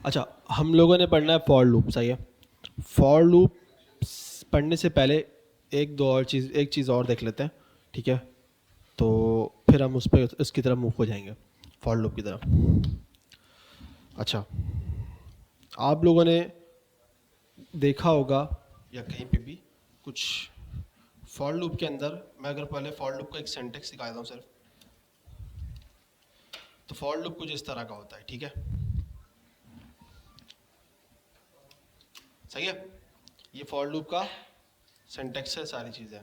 अच्छा, हम लोगों ने पढ़ना है फॉर लूप, सही है। फॉर लूप पढ़ने से पहले एक चीज़ और देख लेते हैं, ठीक है। तो फिर हम उस पर इसकी तरफ मूव हो जाएंगे, फॉर लूप की तरफ। अच्छा, आप लोगों ने देखा होगा या कहीं पे भी कुछ फॉर लूप के अंदर, मैं अगर पहले फॉर लूप का एक सेंटेक्स दिखा देता हूँ सिर्फ, तो फॉर लूप कुछ इस तरह का होता है, ठीक है। सही है, ये फॉर लूप का सिंटैक्स है, सारी चीज़ें।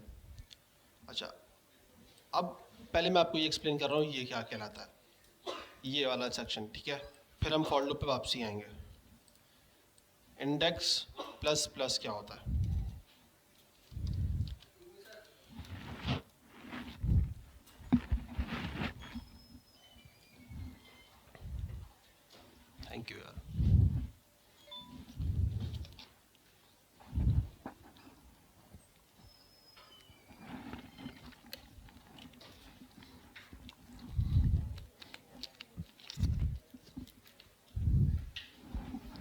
अच्छा, अब पहले मैं आपको ये एक्सप्लेन कर रहा हूँ ये क्या कहलाता है, ये वाला सेक्शन, ठीक है। फिर हम फॉर लूप पे वापसी आएंगे। इंडेक्स प्लस प्लस क्या होता है? थैंक यू यार।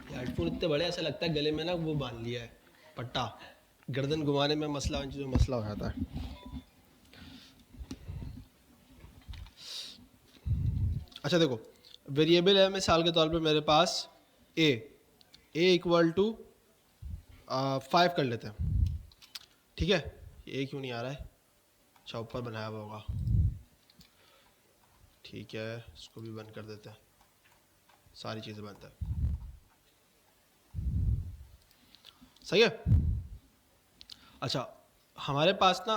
हेडफोन इतने बड़े, ऐसा लगता है गले में ना वो बांध लिया है पट्टा, गर्दन घुमाने में मसला जो मसला हो जाता है। अच्छा देखो, वेरिएबल है मिसाल के तौर पे मेरे पास ए इक्वल टू 5 कर लेते हैं, ठीक है। ए क्यों नहीं आ रहा है? अच्छा, ऊपर बनाया हुआ होगा, ठीक है। इसको भी बंद कर देते हैं, सारी चीज़ें बंद है, सही है। अच्छा, हमारे पास ना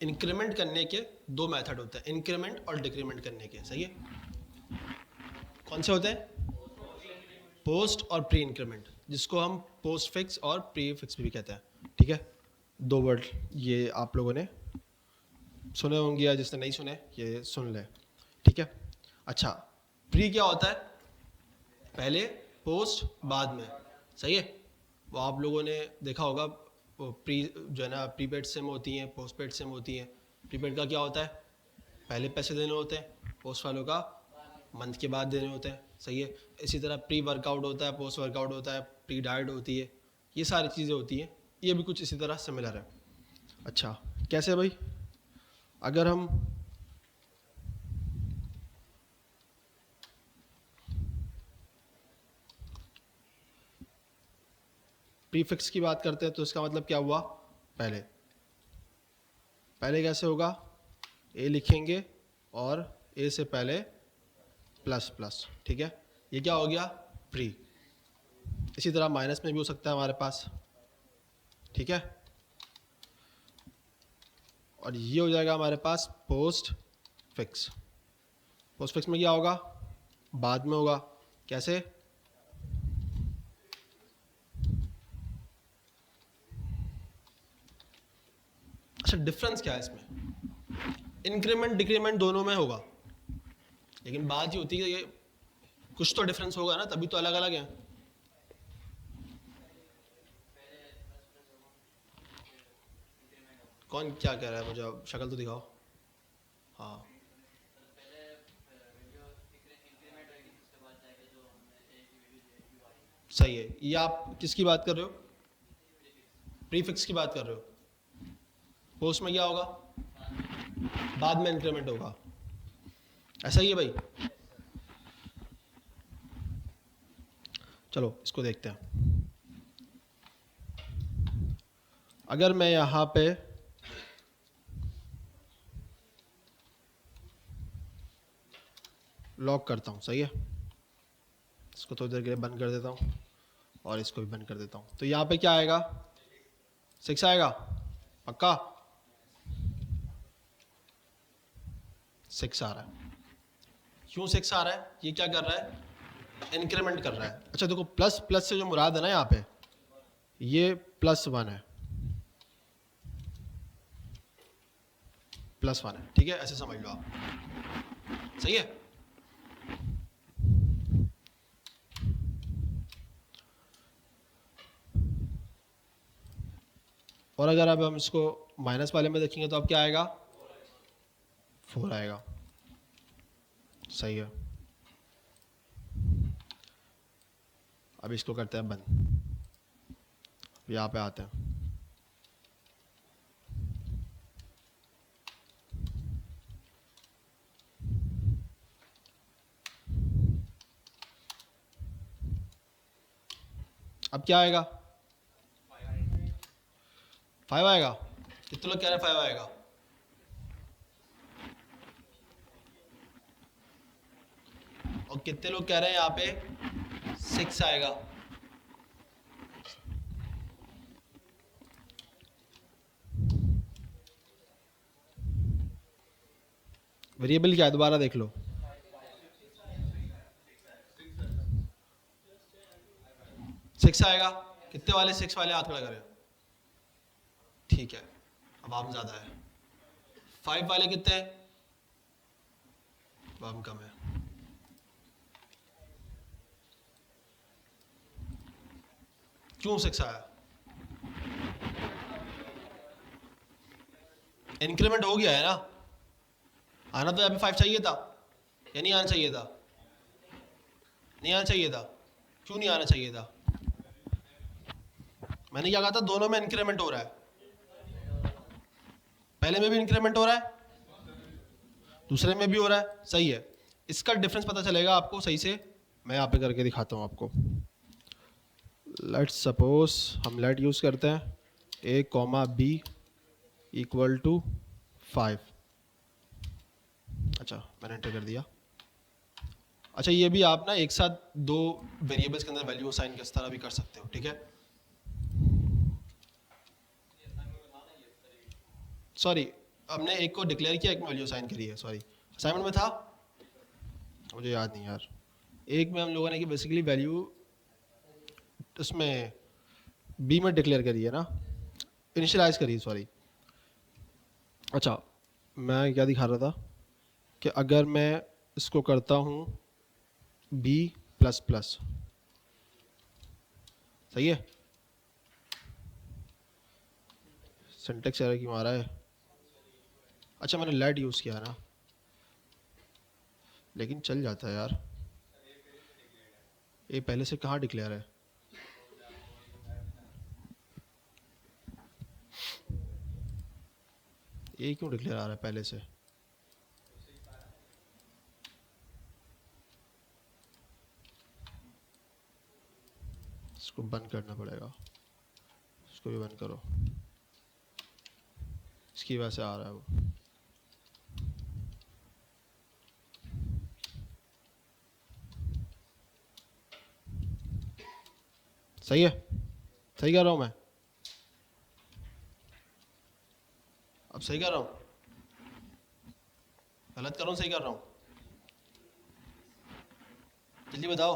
इंक्रीमेंट करने के दो मेथड होते हैं, इंक्रीमेंट और डिक्रीमेंट करने के, सही है। कौन से होते हैं? पोस्ट और प्री इंक्रीमेंट, जिसको हम पोस्ट फिक्स और प्री फिक्स भी कहते हैं, ठीक है। दो वर्ड ये आप लोगों ने सुने होंगे, या जिसने नहीं सुने ये सुन ले, ठीक है। अच्छा, प्री क्या होता है? पहले पोस्ट बाद में, सही है। वो आप लोगों ने देखा होगा, वो प्री जो है ना, प्रीपेड सिम होती हैं, पोस्ट पेड सिम होती हैं। प्रीपेड का क्या होता है? पहले पैसे देने होते हैं, पोस्ट वालों का मंथ के बाद देने होते हैं, सही है। इसी तरह प्री वर्कआउट होता है, पोस्ट वर्कआउट होता है, प्री डाइट होती है, ये सारी चीज़ें होती हैं। ये भी कुछ इसी तरह सिमिलर है। अच्छा, कैसे भाई? अगर हम प्रीफिक्स की बात करते हैं तो इसका मतलब क्या हुआ? पहले पहले कैसे होगा? ए लिखेंगे और ए से पहले प्लस प्लस, ठीक है। ये क्या हो गया? प्री। इसी तरह माइनस में भी हो सकता है हमारे पास, ठीक है। और ये हो जाएगा हमारे पास पोस्ट फिक्स। पोस्ट फिक्स में क्या होगा? बाद में होगा, कैसे? अच्छा, डिफरेंस क्या है इसमें? इंक्रीमेंट डिक्रीमेंट दोनों में होगा, लेकिन बात ये होती है कि ये कुछ तो डिफरेंस होगा ना, तभी तो अलग अलग है। कौन क्या कह रहा है? मुझे शक्ल तो दिखाओ। हाँ, सही है। ये आप किसकी बात कर रहे हो? प्रीफिक्स की बात कर रहे हो। पोस्ट में क्या होगा? बाद में इंक्रीमेंट होगा, ऐसा ही है भाई। चलो इसको देखते हैं। अगर मैं यहाँ पे लॉक करता हूँ, सही है। इसको थोड़ी देर के लिए बंद कर देता हूँ और इसको भी बंद कर देता हूँ, तो यहाँ पे क्या आएगा? 6 आएगा, पक्का? 6 आ रहा है। क्यों 6 आ रहा है? ये क्या कर रहा है? इंक्रीमेंट कर रहा है। अच्छा देखो, प्लस प्लस से जो मुराद है ना यहाँ पे, ये +1 है, +1 है, ठीक है। ऐसे समझ लो आप, सही है। और अगर अब हम इसको माइनस वाले में देखेंगे तो अब क्या आएगा? 4 आएगा, सही है। अब इसको करते हैं बंद, यहाँ पे आते हैं। अब क्या आएगा? 5 आएगा। कितने लोग कह रहे हैं 5 आएगा? और कितने लोग कह रहे हैं यहाँ पे 6 आएगा? वेरिएबल क्या है दोबारा देख लो। सिक्स आएगा। कितने वाले 6 वाले हाथ खड़ा करें? ठीक है, अब आम ज्यादा है। 5 वाले कितने हैं? आम कम है। क्यों 6 आया? इंक्रीमेंट हो गया है ना, आना तो अभी 5 चाहिए था या नहीं आना चाहिए था? नहीं आना चाहिए था। क्यों नहीं आना चाहिए था? मैंने क्या कहा था? दोनों में इंक्रीमेंट हो रहा है। पहले में भी इंक्रीमेंट हो रहा है, दूसरे में भी हो रहा है। सही है, इसका डिफरेंस पता चलेगा आपको सही से। मैं यहाँ पे करके दिखाता हूँ आपको। लेट्स सपोज हम लेट यूज़ करते हैं, a comma b equal to 5। अच्छा, मैंने एंटर कर दिया। अच्छा, ये भी आप ना एक साथ दो वेरिएबल्स के अंदर वैल्यू असाइन किस तरह भी कर सकते हो, ठीक है। सॉरी, हमने एक को डिक्लेयर किया, एक में वैल्यू असाइन करी है। सॉरी, असाइनमेंट में था, मुझे याद नहीं यार। एक में हम लोगों ने कि बेसिकली वैल्यू उसमें बी में डिक्लेयर करी है ना, इनिशियलाइज करी, सॉरी। अच्छा, मैं क्या दिखा रहा था कि अगर मैं इसको करता हूँ बी प्लस प्लस, सही है। सिंटेक्स एरर क्यों आ रहा है? अच्छा, मैंने लेट यूज़ किया ना, लेकिन चल जाता है यार। ये पहले से कहाँ डिक्लेयर है? ये क्यों डिक्लेयर आ रहा है पहले से? इसको बंद करना पड़ेगा, इसको भी बंद करो। इसकी वजह से आ रहा है वो। सही है, सही कर रहा हूँ मैं? अब सही कर रहा हूँ? गलत कर रहा हूँ, सही कर रहा हूँ? जल्दी बताओ।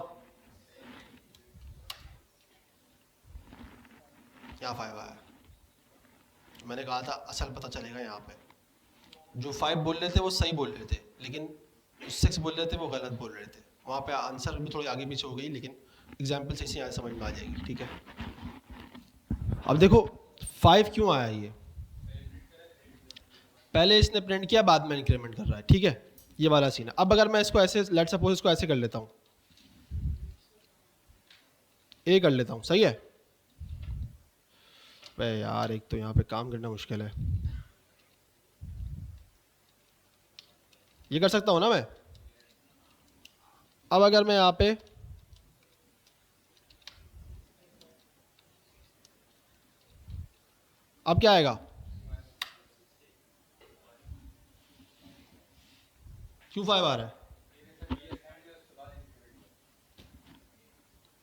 यहाँ 5 आया। मैंने कहा था असल पता चलेगा यहाँ पे। जो 5 बोल रहे थे वो सही बोल रहे थे, लेकिन 6 बोल रहे थे वो गलत बोल रहे थे। वहाँ पे आंसर भी थोड़ी आगे पीछे हो गई, लेकिन एग्जाम्पल से इसी यहाँ समझ में आ जाएगी, ठीक है। अब देखो 5 क्यों आया? ये पहले इसने प्रिंट किया, बाद में इंक्रीमेंट कर रहा है, ठीक है। ये वाला सीन है। अब अगर मैं इसको ऐसे, लेट सपोज इसको ऐसे कर लेता हूँ, ए कर लेता हूँ, सही है। बे यार, एक तो यहाँ पे काम करना मुश्किल है। ये कर सकता हूँ ना मैं? अब अगर मैं यहाँ पे अब क्या आएगा? क्यों 5 आ रहा है?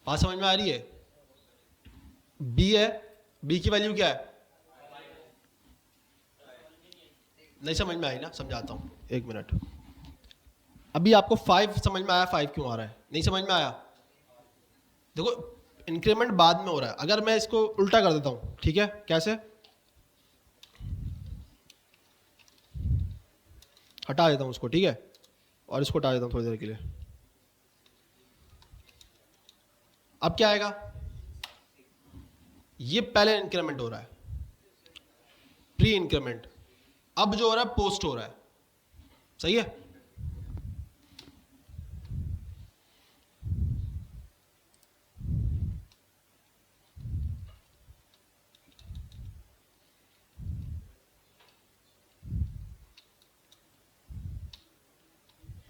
बात समझ में आ रही है? बी है, बी की वैल्यू क्या है? नहीं समझ में आई ना, समझाता हूँ, एक मिनट। अभी आपको 5 समझ में आया? 5 क्यों आ रहा है? नहीं समझ में आया? देखो, इंक्रीमेंट बाद में हो रहा है। अगर मैं इसको उल्टा कर देता हूँ, ठीक है, कैसे? हटा देता हूँ उसको, ठीक है, और इसको हटा देता हूँ थोड़ी देर के लिए। अब क्या आएगा? ये पहले इंक्रीमेंट हो रहा है, प्री इंक्रीमेंट। अब जो हो रहा है पोस्ट हो रहा है, सही है।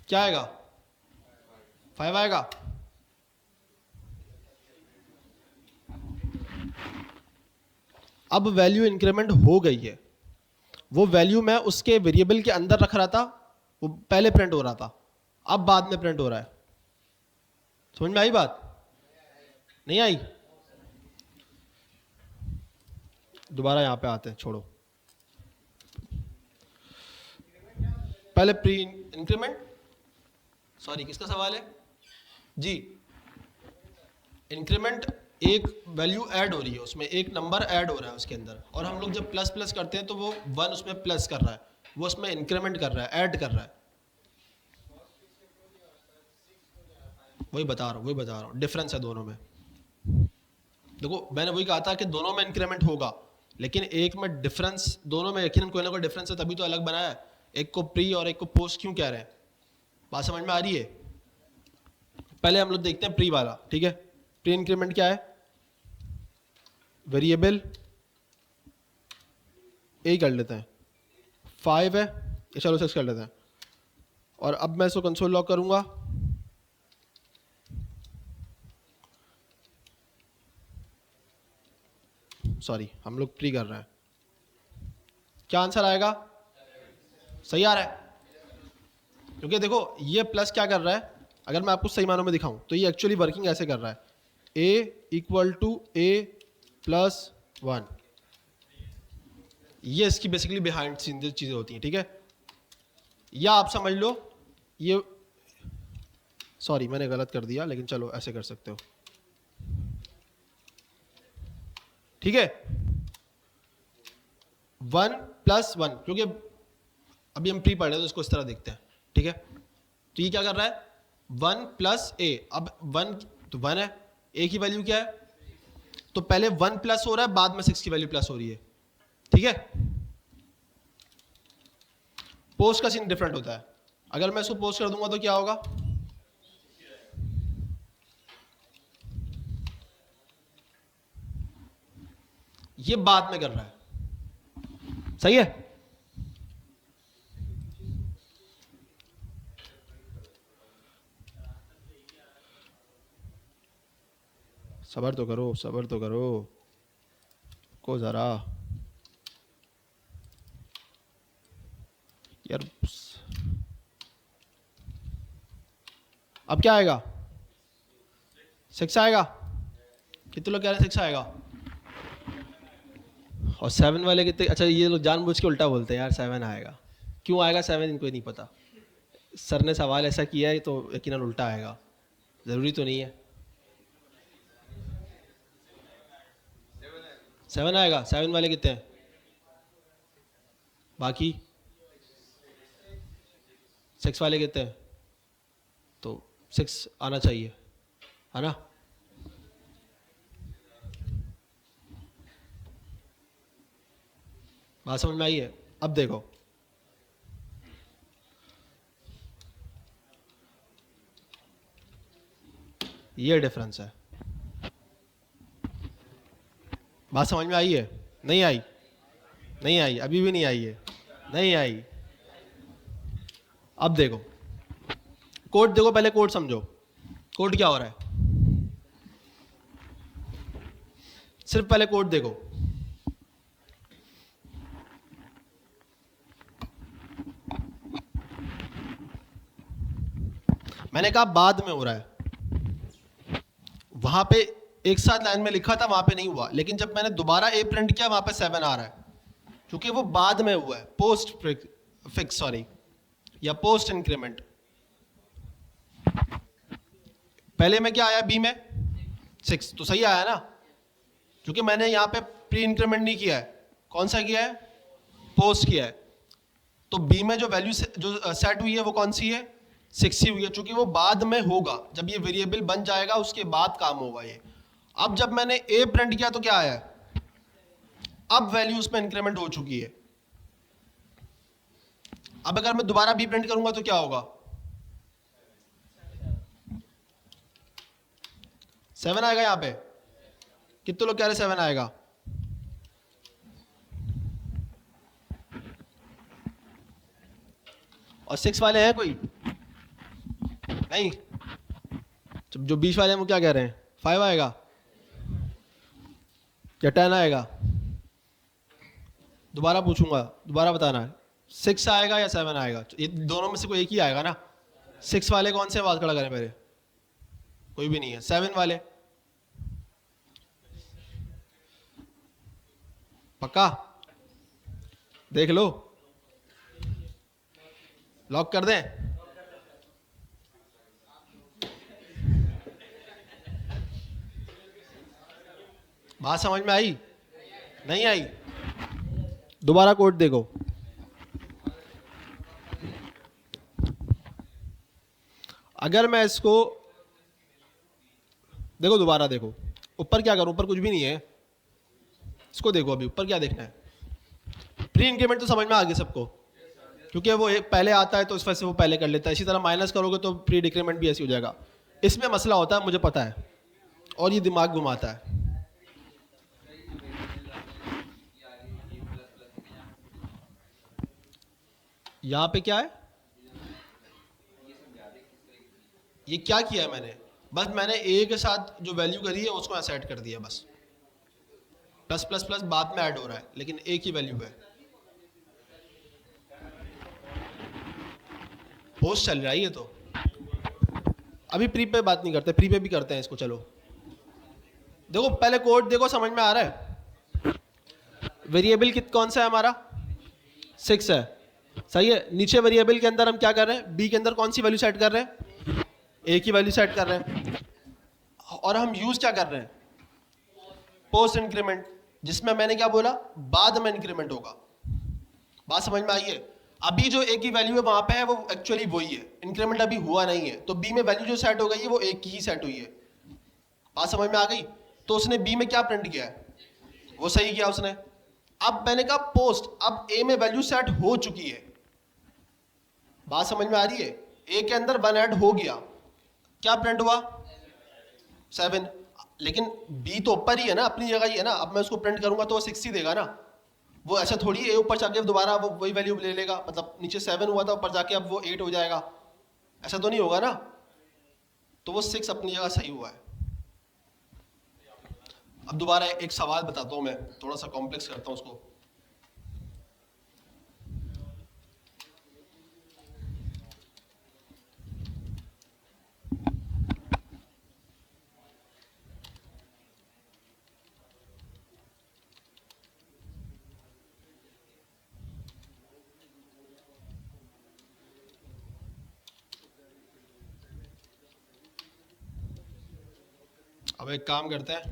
क्या आएगा? 5 आएगा। अब वैल्यू इंक्रीमेंट हो गई है, वो वैल्यू मैं उसके वेरिएबल के अंदर रख रहा था, वो पहले प्रिंट हो रहा था, अब बाद में प्रिंट हो रहा है। समझ में आई बात? नहीं आई? दोबारा यहां पे आते हैं, छोड़ो। पहले प्री इंक्रीमेंट, सॉरी किसका सवाल है जी? इंक्रीमेंट, एक वैल्यू ऐड हो रही है, उसमें एक नंबर ऐड हो रहा है उसके अंदर, और हम लोग जब प्लस प्लस करते हैं तो वो 1 उसमें प्लस कर रहा है, वो उसमें इंक्रीमेंट कर रहा है, ऐड कर रहा है। वही बता रहा हूँ, डिफरेंस है दोनों में। देखो मैंने वही कहा था कि दोनों में इंक्रीमेंट होगा, लेकिन एक में डिफरेंस, दोनों में यकीनन कोई ना कोई डिफरेंस है, तभी तो अलग बनाया है। एक को प्री और एक को पोस्ट क्यों कह रहे हैं? बात समझ में आ रही है? पहले हम लोग देखते हैं प्री वाला, ठीक है। प्री इंक्रीमेंट क्या है? वेरिएबल ए कर लेते हैं, 5 है, चलो 6 कर लेते हैं, और अब मैं इसको कंसोल लॉग करूंगा। सॉरी, हम लोग प्री कर रहे हैं, क्या आंसर आएगा? सही आ रहा है? क्योंकि देखो ये प्लस क्या कर रहा है, अगर मैं आपको सही मानों में दिखाऊं तो ये एक्चुअली वर्किंग ऐसे कर रहा है, a equal to a plus 1, ये इसकी बेसिकली बिहाइंड सीन चीजें होती हैं, ठीक है। या आप समझ लो ये, सॉरी मैंने गलत कर दिया, लेकिन चलो ऐसे कर सकते हो, ठीक है। 1 प्लस 1, क्योंकि अभी हम प्री पढ़ रहे हैं तो इसको इस तरह देखते हैं, ठीक है। तो ये क्या कर रहा है? 1 प्लस ए, अब 1 तो 1 है, ए की वैल्यू क्या है? तो पहले 1 प्लस हो रहा है, बाद में 6 की वैल्यू प्लस हो रही है, ठीक है। पोस्ट का सीन डिफरेंट होता है, अगर मैं इसको पोस्ट कर दूंगा तो क्या होगा? ये बाद में कर रहा है, सही है। सबर तो करो, सबर तो करो को जरा यार। अब क्या आएगा? 6 आएगा। कितने लोग कह रहे हैं 6 आएगा? और 7 वाले कितने? अच्छा ये लोग जानबूझ के उल्टा बोलते हैं यार, 7 आएगा। क्यों आएगा 7 इनको नहीं पता, सर ने सवाल ऐसा किया है तो यकीनन उल्टा आएगा, जरूरी तो नहीं है। 7 आएगा। 7 वाले कितने हैं? बाकी 6 वाले कितने हैं? तो 6 आना चाहिए, है ना। बात समझ में आई है? अब देखो ये डिफरेंस है, बात समझ में आई है? नहीं आई? नहीं आई, अभी भी नहीं आई है, नहीं आई। अब देखो कोड देखो, पहले कोड समझो, कोड क्या हो रहा है, सिर्फ पहले कोड देखो। मैंने कहा बाद में हो रहा है, वहां पे एक साथ लाइन में लिखा था, वहां पे नहीं हुआ, लेकिन जब मैंने दोबारा ए प्रिंट किया वहां पे 7 आ रहा है, क्योंकि वो बाद में हुआ है, पोस्ट फिक्स सॉरी, या पोस्ट इंक्रीमेंट। पहले में क्या आया बी में? 6, तो सही आया ना, क्योंकि मैंने यहाँ पे प्री इंक्रीमेंट नहीं किया है, कौन सा किया है? पोस्ट किया है। तो बी में जो वैल्यू जो सेट हुई है वो कौन सी है? 6 ही हुई है, चूंकि वो बाद में होगा, जब ये वेरिएबल बन जाएगा उसके बाद काम होगा ये। अब जब मैंने ए प्रिंट किया तो क्या आया? अब वैल्यू उसमें इंक्रीमेंट हो चुकी है। अब अगर मैं दोबारा बी प्रिंट करूंगा तो क्या होगा? 7 आएगा यहां पे। कितने लोग कह रहे 7 आएगा? और 6 वाले हैं कोई? नहीं, जो बीच वाले हैं वो क्या कह रहे हैं, 5 आएगा या 10 आएगा? दोबारा पूछूंगा, दोबारा बताना है, 6 आएगा या 7 आएगा? ये दोनों में से कोई एक ही आएगा ना। 6 वाले कौन से आवाज खड़ा करें मेरे? कोई भी नहीं है। 7 वाले पक्का? देख लो, लॉक कर दें? बात समझ में आई? नहीं आई? दोबारा कोड देखो। अगर मैं इसको देखो, दोबारा देखो, ऊपर क्या करूं? ऊपर कुछ भी नहीं है। इसको देखो, अभी ऊपर क्या देखना है? प्री इंक्रीमेंट तो समझ में आ गया सबको, क्योंकि वो पहले आता है तो इस वजह से वो पहले कर लेता है। इसी तरह माइनस करोगे तो प्री डिक्रीमेंट भी ऐसे हो जाएगा। इसमें मसला होता है, मुझे पता है, और ये दिमाग घुमाता है। यहां पे क्या है? ये क्या किया है मैंने? बस मैंने ए के साथ जो वैल्यू करी है उसको ऐसे ऐड कर दिया बस। प्लस प्लस प्लस बाद में ऐड हो रहा है, लेकिन ए की वैल्यू है। पोस्ट चल रहा है ये तो। अभी प्री पे बात नहीं करते, प्री पे भी करते हैं इसको। चलो देखो, पहले कोड देखो, समझ में आ रहा है? वेरिएबल कौन सा है हमारा? 6 है, सही है। नीचे वेरिएबल के अंदर हम क्या कर रहे हैं? बी के अंदर कौन सी वैल्यू सेट कर रहे हैं? ए की वैल्यू सेट कर रहे हैं। और हम यूज क्या कर रहे हैं? पोस्ट इंक्रीमेंट, जिसमें मैंने क्या बोला? बाद में इंक्रीमेंट होगा। बात समझ में आई है? अभी जो ए की वैल्यू है वहां पे है, वो एक्चुअली वही है, इंक्रीमेंट अभी हुआ नहीं है। तो बी में वैल्यू जो सेट हो गई है वो ए की ही सेट हुई है। बात समझ में आ गई? तो उसने बी में क्या प्रिंट किया है? वो सही किया उसने। अब मैंने कहा पोस्ट, अब ए में वैल्यू सेट हो चुकी है। बात समझ में आ रही है? ए के अंदर 1 ऐड हो गया, क्या प्रिंट हुआ? 7। लेकिन बी तो ऊपर ही है ना, अपनी जगह ही है ना। अब मैं उसको प्रिंट करूंगा तो वो 6 ही देगा ना। वो ऐसा थोड़ी है ऊपर जाके दोबारा वो वही वैल्यू ले लेगा, मतलब नीचे 7 हुआ था, ऊपर जाके अब वो 8 हो जाएगा, ऐसा तो नहीं होगा ना। तो वो 6 अपनी जगह सही हुआ है। अब दोबारा एक सवाल बताता हूं मैं, थोड़ा सा कॉम्प्लेक्स करता हूं उसको। अब एक काम करते हैं,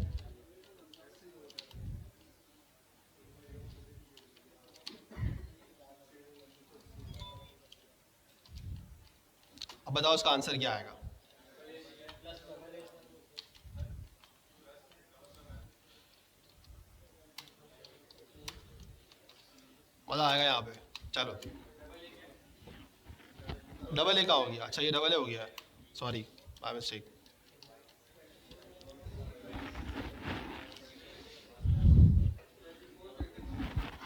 अब बताओ इसका आंसर क्या आएगा? मजा आएगा यहाँ पे। चलो, डबल ए का हो गया। अच्छा, ये डबल ए हो गया, सॉरी, माय मिस्टेक।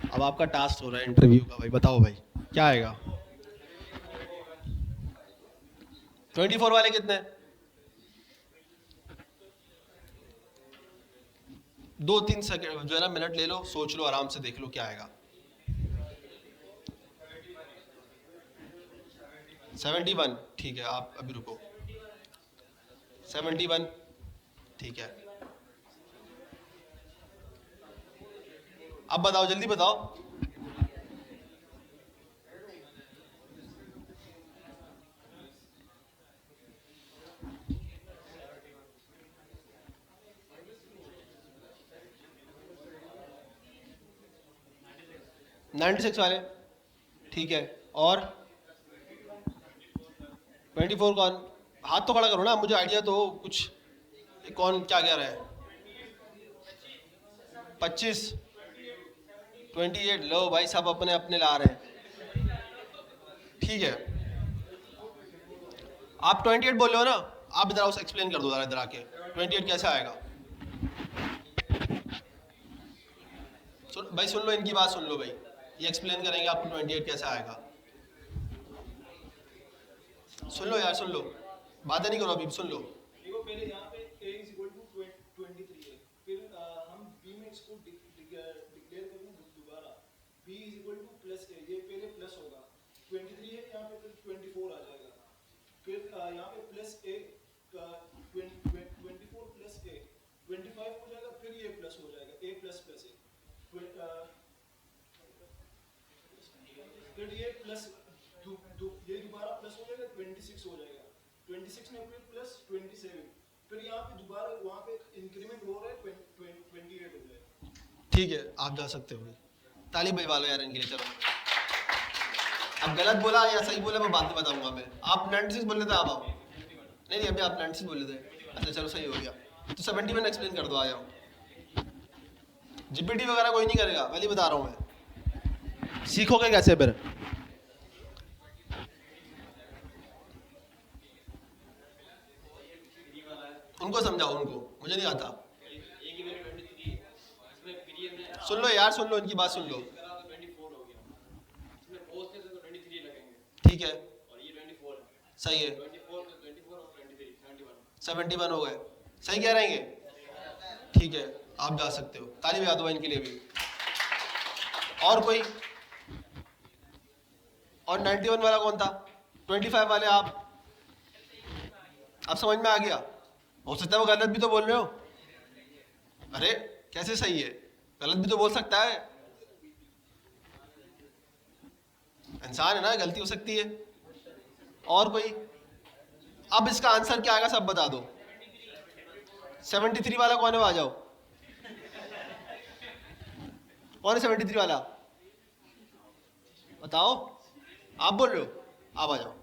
अब आपका टास्क हो रहा है इंटरव्यू का। भाई बताओ भाई, क्या आएगा? 24 वाले कितने? 2-3 सेकंड जो है ना, मिनट ले लो, सोच लो, आराम से देख लो क्या आएगा। 71, ठीक है, आप अभी रुको। 71, ठीक है। अब बताओ, जल्दी बताओ। नाइन्टी सिक्स वाले, ठीक है। और 24 कौन? हाथ तो खड़ा करो ना, मुझे आइडिया तो हो कुछ। कौन क्या कह रहा है? 25, 28। लो भाई, सब अपने अपने ला रहे हैं, ठीक है। आप 28 बोल रहे हो ना? आप इधर आओ, एक्सप्लेन कर दो जरा इधर आके, 28 कैसे आएगा? भाई सुन लो, इनकी बात सुन लो भाई, ये एक्सप्लेन करेंगे आपको 28 कैसे आएगा। सुन लो यार, सुन लो। बातें नहीं करो अभी, सुन लो। देखो पहले यहाँ पे a इज इक्वल टू 23 है, फिर हम b में इसको डिक्लेयर करेंगे दोबारा b is equal two plus a, ये पहले प्लस होगा 23 है यहाँ पे, फिर 24 आ जाएगा, फिर यहाँ पे प्लस a 24 प्लस a 25 हो जाएगा, फिर ये प्लस हो जाएगा a प्लस प्लस a, फिर ये प्लस ये दोबारा प्लस हो जाएगा 26 हो जाएगा, 26 में फिर प्लस 27, फिर यहाँ पे दोबारा वहाँ पे इंक्रीमेंट हो रहा है 28 हो जाएगा। ठीक है, आप जा सकते हो। ताली बजवा लो यार इनके लिए, चलो। अब गलत बोला या सही बोला मैं बाद में बताऊंगा मैं। आप 96 बोल रहे थे, आप आओ। नहीं अभी आप 96 बोल रहे थे। अच्छा चलो सही हो गया, तो 71 एक्सप्लेन कर दो, आ जाओ। जीपीटी वगैरह कोई नहीं करेगा, पहले बता रहा हूँ मैं। सीखोगे कैसे फिर? उनको समझाओ, उनको, मुझे नहीं आता। सुन लो यार, सुन लो, इनकी बात सुन लो। ठीक है, सही है, 71 हो गए, सही कह रहेंगे। ठीक है, आप जा सकते हो, ताली बजा दो इनके लिए भी। और कोई? और 91 वाला कौन था? 25 वाले आप समझ में आ गया? हो सकता है वो गलत भी तो बोल रहे हो। अरे कैसे सही है, गलत भी तो बोल सकता है, इंसान है ना, गलती हो सकती है। और कोई? अब इसका आंसर क्या आएगा सब बता दो। 73 वाला कौन है, आ जाओ। कौन है 73 वाला, बताओ। आप बोल रहे हो, आप आ जाओ।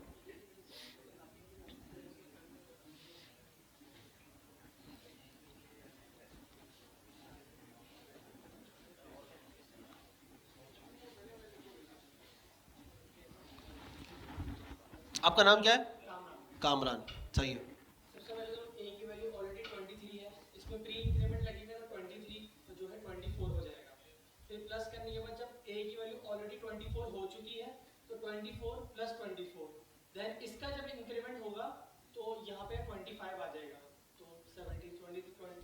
आपका नाम क्या है? कामरान, सही है। सबसे पहले तो a की वैल्यू ऑलरेडी 23 है, इसमें प्री इंक्रीमेंट लगेगा तो 23 जो है 24 हो जाएगा, फिर प्लस करने के बाद जब a की वैल्यू ऑलरेडी 24 हो चुकी है तो 24 प्लस 24, देन इसका जब इंक्रीमेंट होगा तो यहाँ पे 25 आ जाएगा, तो 70 24 प्लस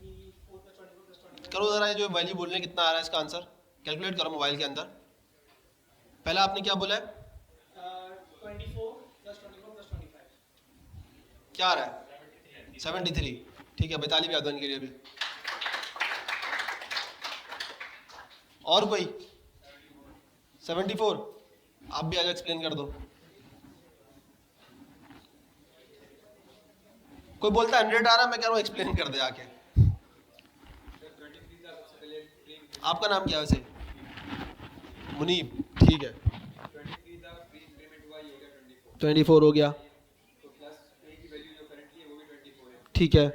24 करो जरा, ये जो वैल्यू बोल रहे हैं कितना आ रहा है इसका आंसर कैलकुलेट करो मोबाइल के अंदर। पहले आपने क्या बोला है? 24 प्लस 25 क्या आ रहा है? 73। ठीक है, 42 भी याद इनके लिए भी। और कोई? 74, आप भी आज एक्सप्लेन कर दो। कोई बोलता है 100 आ रहा है, मैं कह रहा हूँ एक्सप्लेन कर दे आके। आपका नाम क्या है वैसे? मुनीब, ठीक है। 24 हो गया, ठीक है।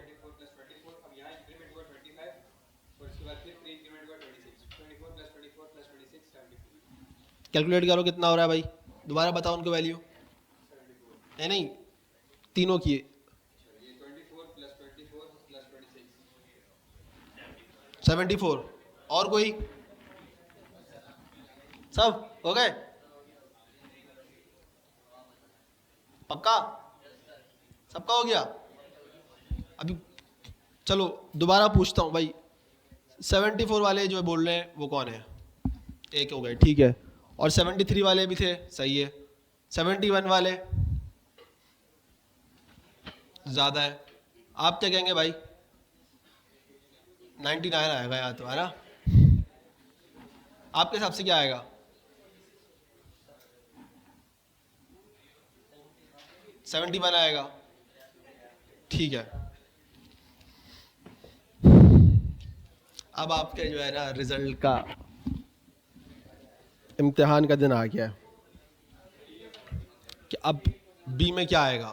कैलकुलेट करो कितना हो रहा है भाई, दोबारा बताओ उनको वैल्यू। नहीं तीनों की 74। और कोई? सब हो गए पक्का? सबका हो गया? अभी चलो दोबारा पूछता हूँ भाई, 74 वाले जो बोल रहे हैं वो कौन है? एक हो गए, ठीक है। और 73 वाले भी थे, सही है। 71 वाले ज़्यादा है, आप क्या कहेंगे भाई? 99 आएगा यहाँ तो, है ना? आपके हिसाब से क्या आएगा? 71 आएगा, ठीक है। अब आपके जो है ना रिजल्ट का इम्तिहान का दिन आ गया है कि अब बी में क्या आएगा।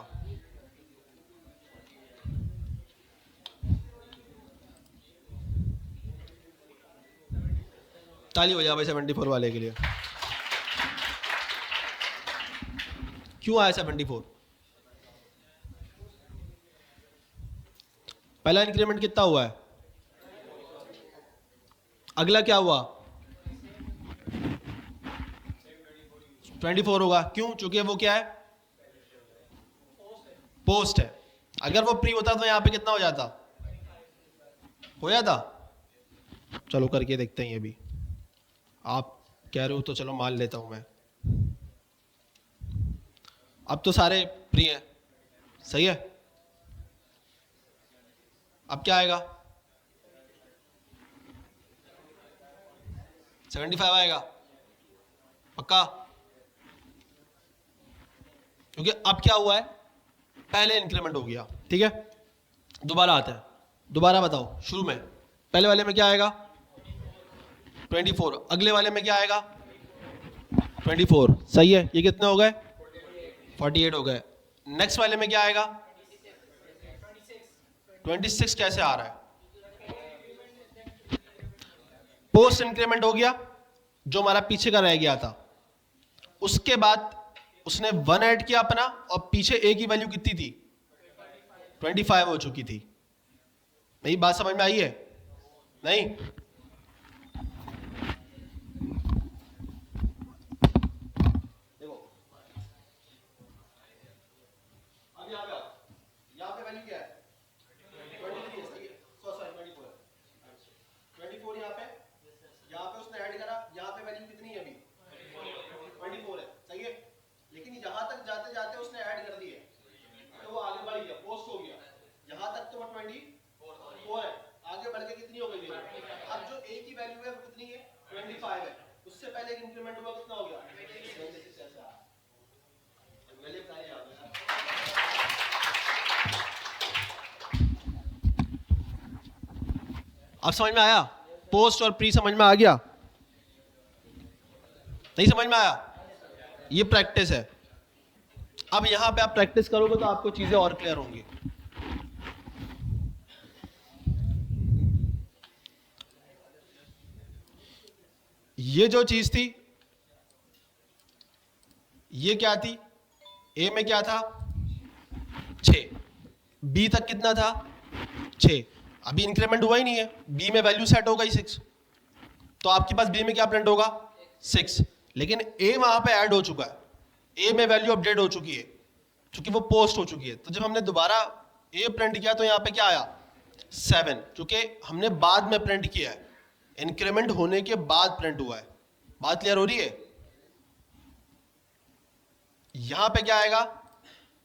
ताली हो जाए भाई 74 वाले के लिए। क्यों आया 74? पहला इंक्रीमेंट कितना हुआ है, अगला क्या हुआ? 24 होगा, क्यों? चूंकि वो क्या है? पोस्ट है, अगर वो प्री होता तो यहाँ पे कितना हो जाता? हो जाता? चलो करके देखते हैं ये भी। आप कह रहे हो तो चलो मान लेता हूं मैं। अब तो सारे प्री हैं, सही है। अब क्या आएगा? 75 आएगा पक्का? क्योंकि अब क्या हुआ है, पहले इंक्रीमेंट हो गया, ठीक है। दोबारा आता है, दोबारा बताओ। शुरू में पहले वाले में क्या आएगा? 24। अगले वाले में क्या आएगा? 24, सही है। ये कितने हो गए? 48 हो गए। नेक्स्ट वाले में क्या आएगा? 26 कैसे आ रहा है? पोस्ट इंक्रीमेंट हो गया, जो हमारा पीछे का रह गया था। उसके बाद उसने 1 ऐड किया अपना, और पीछे ए की वैल्यू कितनी थी? 25 हो चुकी थी। नहीं, बात समझ में आई है? नहीं? देखो अब यहाँ पे वैल्यू क्या है? 23 है, सही है। सॉरी 24 है। 24 यहाँ पे उसने ऐड करा, यहाँ पे वैल्यू कितनी है अभी? 24 है, सही है। लेकिन यहाँ तक जाते जाते उसने ऐड कर दी है, तो वो आगे बढ़ गया, पोस्ट हो गया। यहाँ तक तो वो 24 है, आगे बढ़ के कितनी हो गई है? अब जो ए की वैल्यू है वो कितनी है? 25 है। उससे पहले एक इंक्रीमेंट हुआ, कितना हो गया? 26 ऐसा। अब समझ में आया? पोस्ट और प्री समझ में आ गया? नहीं समझ में आया? ये प्रैक्टिस है। अब यहां पे आप प्रैक्टिस करोगे तो आपको चीजें और क्लियर होंगी। ये जो चीज थी, ये क्या थी? ए में क्या था? 6। बी तक कितना था? 6। अभी इंक्रीमेंट हुआ ही नहीं है, बी में वैल्यू सेट हो गई 6, तो आपके पास बी में क्या प्रिंट होगा? 6। लेकिन ए वहां पे ऐड हो चुका है, ए में वैल्यू अपडेट हो चुकी है, क्योंकि वो पोस्ट हो चुकी है। तो जब हमने दोबारा ए प्रिंट किया तो यहाँ पे क्या आया? 7, क्योंकि हमने बाद में प्रिंट किया है, इंक्रीमेंट होने के बाद प्रिंट हुआ है। बात क्लियर हो रही है? यहां पे क्या आएगा?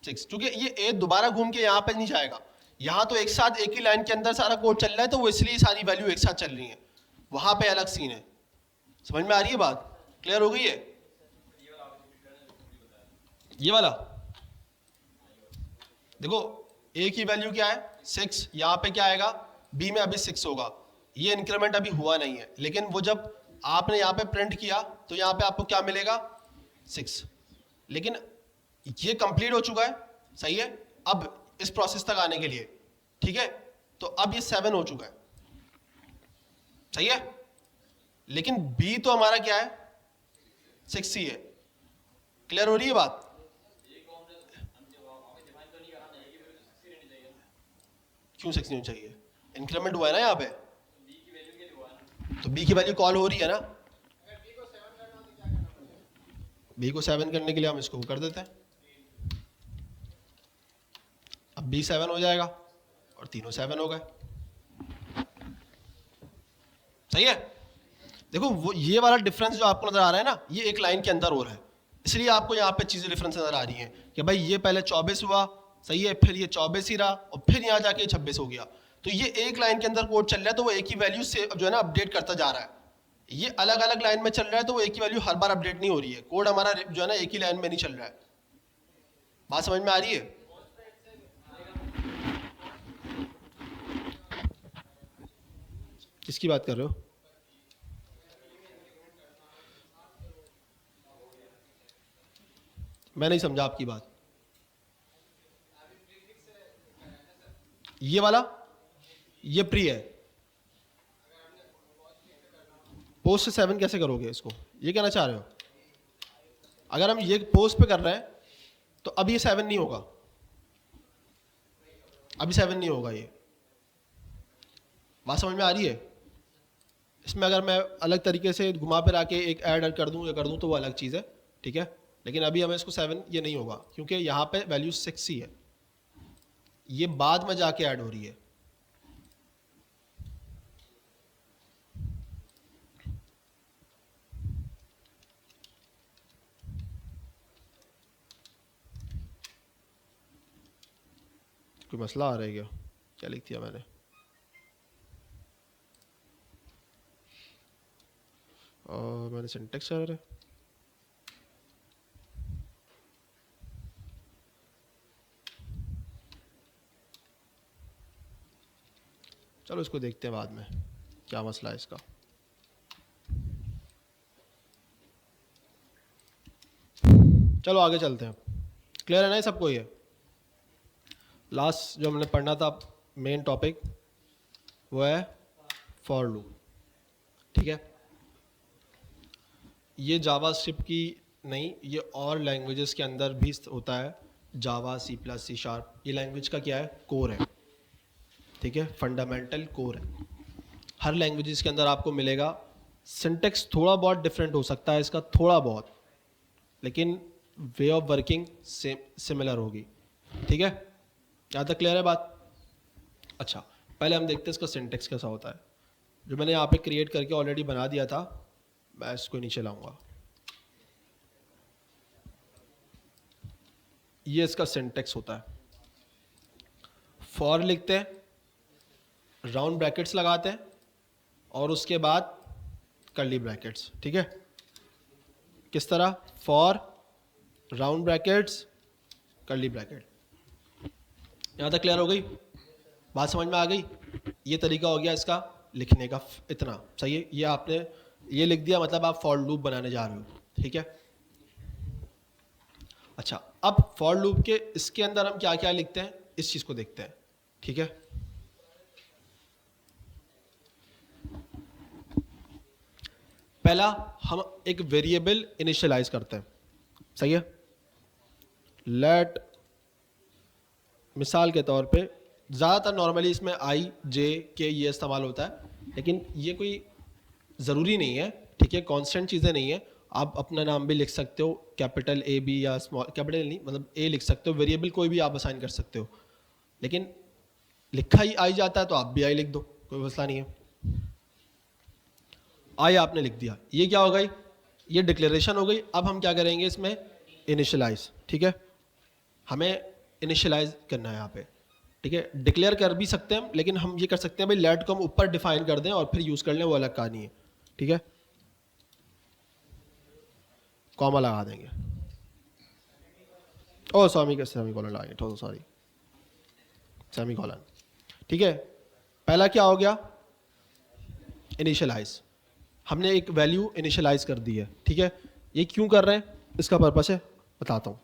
6, क्योंकि ये ए दोबारा घूम के यहां पे नहीं जाएगा। यहां तो एक साथ एक ही लाइन के अंदर सारा कोड चल रहा है, तो वो इसलिए सारी वैल्यू एक साथ चल रही है। वहां पे अलग सीन है। समझ में आ रही है बात? क्लियर हो गई है? ये वाला देखो, ए की वैल्यू क्या है? 6। यहां पे क्या आएगा? बी में अभी 6 होगा। ये इंक्रीमेंट अभी हुआ नहीं है, लेकिन वो जब आपने यहाँ पे प्रिंट किया तो यहाँ पे आपको क्या मिलेगा? 6। लेकिन ये कंप्लीट हो चुका है, सही है। अब इस प्रोसेस तक आने के लिए, ठीक है, तो अब ये 7 हो चुका है, सही है। लेकिन बी तो हमारा क्या है? 6 ही है। क्लियर हो रही है बात? क्यों 6 नहीं चाहिए? इंक्रीमेंट हुआ है ना यहाँ पे, तो बी की वैल्यू कॉल हो रही है ना। बी को 7 करने के लिए हम इसको कर देते हैं। अब बी 7 हो जाएगा और तीनों 7 हो गए, सही है। देखो वो ये वाला डिफरेंस जो आपको नजर आ रहा है ना, ये एक लाइन के अंदर हो रहा है, इसलिए आपको यहाँ पे चीजें डिफरेंस नजर आ रही हैं कि भाई ये पहले 24 हुआ, सही है, फिर ये 24 ही रहा, और फिर यहाँ जाके 26 हो गया। तो ये एक लाइन के अंदर कोड चल रहा है, तो वो एक ही वैल्यू से जो है ना अपडेट करता जा रहा है। ये अलग अलग लाइन में चल रहा है, तो वो एक ही वैल्यू हर बार अपडेट नहीं हो रही है। कोड हमारा जो है ना एक ही लाइन में नहीं चल रहा है। बात समझ में आ रही है? किसकी बात कर रहे हो? मैं नहीं समझा आपकी बात। ये वाला, ये प्री है। पोस्ट से 7 कैसे करोगे इसको? ये कहना चाह रहे हो? अगर हम ये पोस्ट पे कर रहे हैं तो अब ये 7 नहीं होगा, अभी 7 नहीं होगा। ये बात समझ में आ रही है? इसमें अगर मैं अलग तरीके से घुमा फिरा के एक ऐड कर दूं या कर दूं तो वो अलग चीज़ है, ठीक है। लेकिन अभी हमें इसको 7 ये नहीं होगा, क्योंकि यहाँ पे वैल्यू 6 ही है। ये बाद में जाके ऐड हो रही है। कोई मसला आ रहा है क्या? क्या लिख दिया मैंने? और मैंने सिंटेक्स आ रहा है। चलो इसको देखते हैं बाद में क्या मसला है इसका। चलो आगे चलते हैं। क्लियर है ना ये सबको? ये लास्ट जो हमने पढ़ना था मेन टॉपिक वो है फॉर लूप। ठीक है, ये जावा स्क्रिप्ट की नहीं, ये और लैंग्वेजेस के अंदर भी होता है। जावा, सी प्लस, सी शार्प, ये लैंग्वेज का क्या है? कोर है। ठीक है, फंडामेंटल कोर है। हर लैंग्वेजेस के अंदर आपको मिलेगा। सिंटेक्स थोड़ा बहुत डिफरेंट हो सकता है इसका, थोड़ा बहुत, लेकिन वे ऑफ वर्किंग सिमिलर होगी। ठीक है, यहाँ तक क्लियर है बात? अच्छा, पहले हम देखते हैं इसका सिंटेक्स कैसा होता है। जो मैंने यहाँ पे क्रिएट करके ऑलरेडी बना दिया था, मैं इसको नीचे लाऊंगा। ये इसका सिंटेक्स होता है। फॉर लिखते हैं, राउंड ब्रैकेट्स लगाते हैं और उसके बाद कर्ली ब्रैकेट्स। ठीक है, किस तरह? For round brackets curly bracket. यहाँ तक क्लियर हो गई बात? समझ में आ गई? ये तरीका हो गया इसका लिखने का। इतना सही है। ये आपने ये लिख दिया, मतलब आप फॉर लूप बनाने जा रहे हो। ठीक है, अच्छा, अब फॉर लूप के इसके अंदर हम क्या क्या लिखते हैं इस चीज को देखते हैं। ठीक है, पहला हम एक वेरिएबल इनिशियलाइज करते हैं। सही है, लेट, मिसाल के तौर पे ज़्यादातर नॉर्मली इसमें आई, जे, के ये इस्तेमाल होता है, लेकिन ये कोई ज़रूरी नहीं है। ठीक है, कांस्टेंट चीज़ें नहीं है। आप अपना नाम भी लिख सकते हो, कैपिटल ए बी या स्मॉल, कैपिटल नहीं मतलब ए लिख सकते हो। वेरिएबल कोई भी आप असाइन कर सकते हो, लेकिन लिखा ही आई जाता है तो आप भी आई लिख दो, कोई मसला नहीं है। आई आपने लिख दिया, ये क्या हो गई? ये डिक्लेरेशन हो गई। अब हम क्या करेंगे इसमें? इनिशियलाइज। ठीक है, हमें इनिशियलाइज करना है यहाँ पे। ठीक है, डिक्लेयर कर भी सकते हैं हम, लेकिन हम ये कर सकते हैं भाई लेट को हम ऊपर डिफाइन कर दें और फिर यूज कर लें, वो अलग कहानी है। ठीक है, कॉमा लगा देंगे। ओ सेमी कॉलन लगाएंगे, तो सॉरी, सेमी कॉलन। ठीक है, पहला क्या हो गया? इनिशियलाइज। हमने एक वैल्यू इनिशियलाइज कर दी है। ठीक है, ये क्यों कर रहे हैं, इसका पर्पस है, बताता हूँ।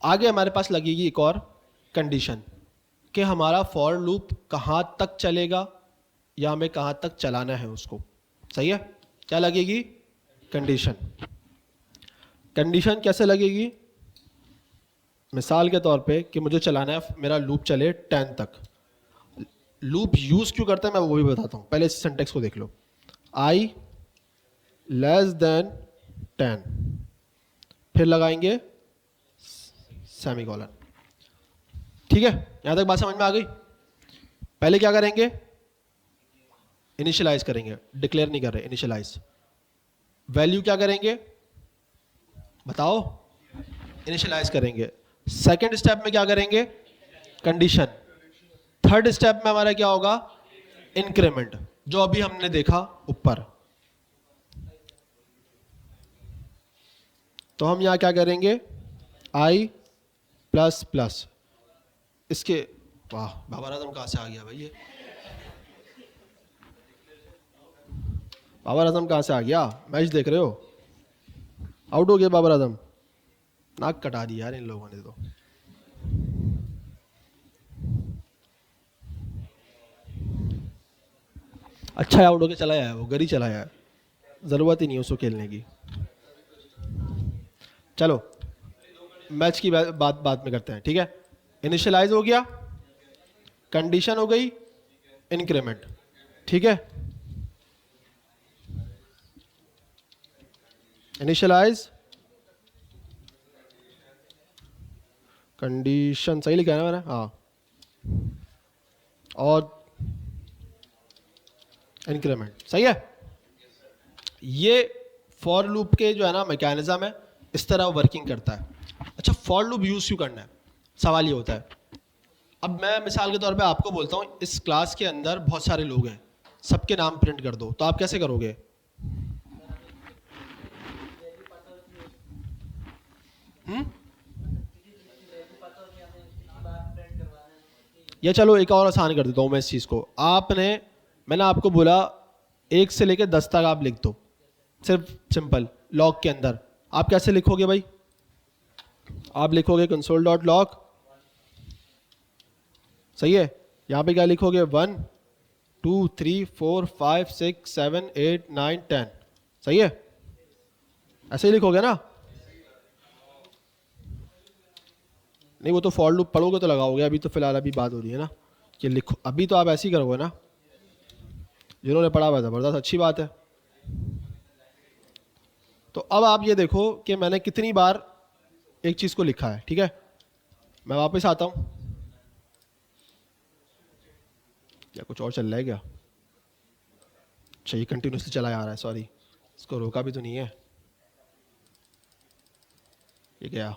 आगे हमारे पास लगेगी एक और कंडीशन कि हमारा फॉर लूप कहाँ तक चलेगा या हमें कहाँ तक चलाना है उसको। सही है, क्या लगेगी? कंडीशन। कंडीशन कैसे लगेगी? मिसाल के तौर पे कि मुझे चलाना है, मेरा लूप चले 10 तक। लूप यूज क्यों करते हैं मैं वो भी बताता हूँ, पहले इस सिंटेक्स को देख लो। आई लेस देन 10, फिर लगाएंगे सेमी कॉलन। ठीक है, यहां तक बात समझ में आ गई? पहले क्या करेंगे? इनिशियलाइज करेंगे, डिक्लेयर नहीं कर रहे, इनिशियलाइज। वैल्यू क्या करेंगे बताओ? इनिशियलाइज करेंगे। सेकंड स्टेप में क्या करेंगे? कंडीशन। थर्ड स्टेप में हमारा क्या होगा? इंक्रीमेंट, जो अभी हमने देखा ऊपर। तो हम यहां क्या करेंगे? आई प्लस प्लस इसके, वाह बाबर आजम कहाँ से आ गया भाई ये? बाबर आजम कहाँ से आ गया? मैच देख रहे हो? आउट हो गया बाबर आजम, नाक कटा दी यार इन लोगों ने तो। अच्छा आउट होके चला आया, वो घर ही चला आया, जरूरत ही नहीं उसको खेलने की। चलो मैच की बात बात में करते हैं। ठीक है, इनिशियलाइज हो गया, कंडीशन हो गई, इंक्रीमेंट। ठीक है, इनिशियलाइज, कंडीशन, सही लिखा है ना मैंने? हाँ, और इंक्रीमेंट, सही है। ये फॉर लूप के जो है ना मैकेनिज्म है, इस तरह वर्किंग करता है। अच्छा, फॉर लूप यूज क्यों करना है, सवाल ये होता है। अब मैं मिसाल के तौर पे आपको बोलता हूँ इस क्लास के अंदर बहुत सारे लोग हैं, सबके नाम प्रिंट कर दो, तो आप कैसे करोगे? या चलो एक और आसान कर देता हूँ मैं इस चीज़ को। मैंने आपको बोला 1 से लेकर 10 तक आप लिख दो, सिर्फ सिंपल लॉग के अंदर। आप कैसे लिखोगे भाई? आप लिखोगे console.log, सही है। यहाँ पे क्या लिखोगे? 1 2 3 4 5 6 7 8 9 10, सही है। ऐसे ही लिखोगे ना? नहीं, वो तो फॉर लूप पढ़ोगे तो लगाओगे, अभी तो फिलहाल अभी बात हो रही है ना कि लिखो, अभी तो आप ऐसे ही करोगे ना। जिन्होंने पढ़ा हुआ है ज़बरदस्त, अच्छी बात है। तो अब आप ये देखो कि मैंने कितनी बार एक चीज़ को लिखा है, ठीक है। मैं वापस आता हूँ, क्या कुछ और चल रहा है क्या? अच्छा, ये कंटिन्यूसली चला आ रहा है, सॉरी, इसको रोका भी तो नहीं है। ये गया,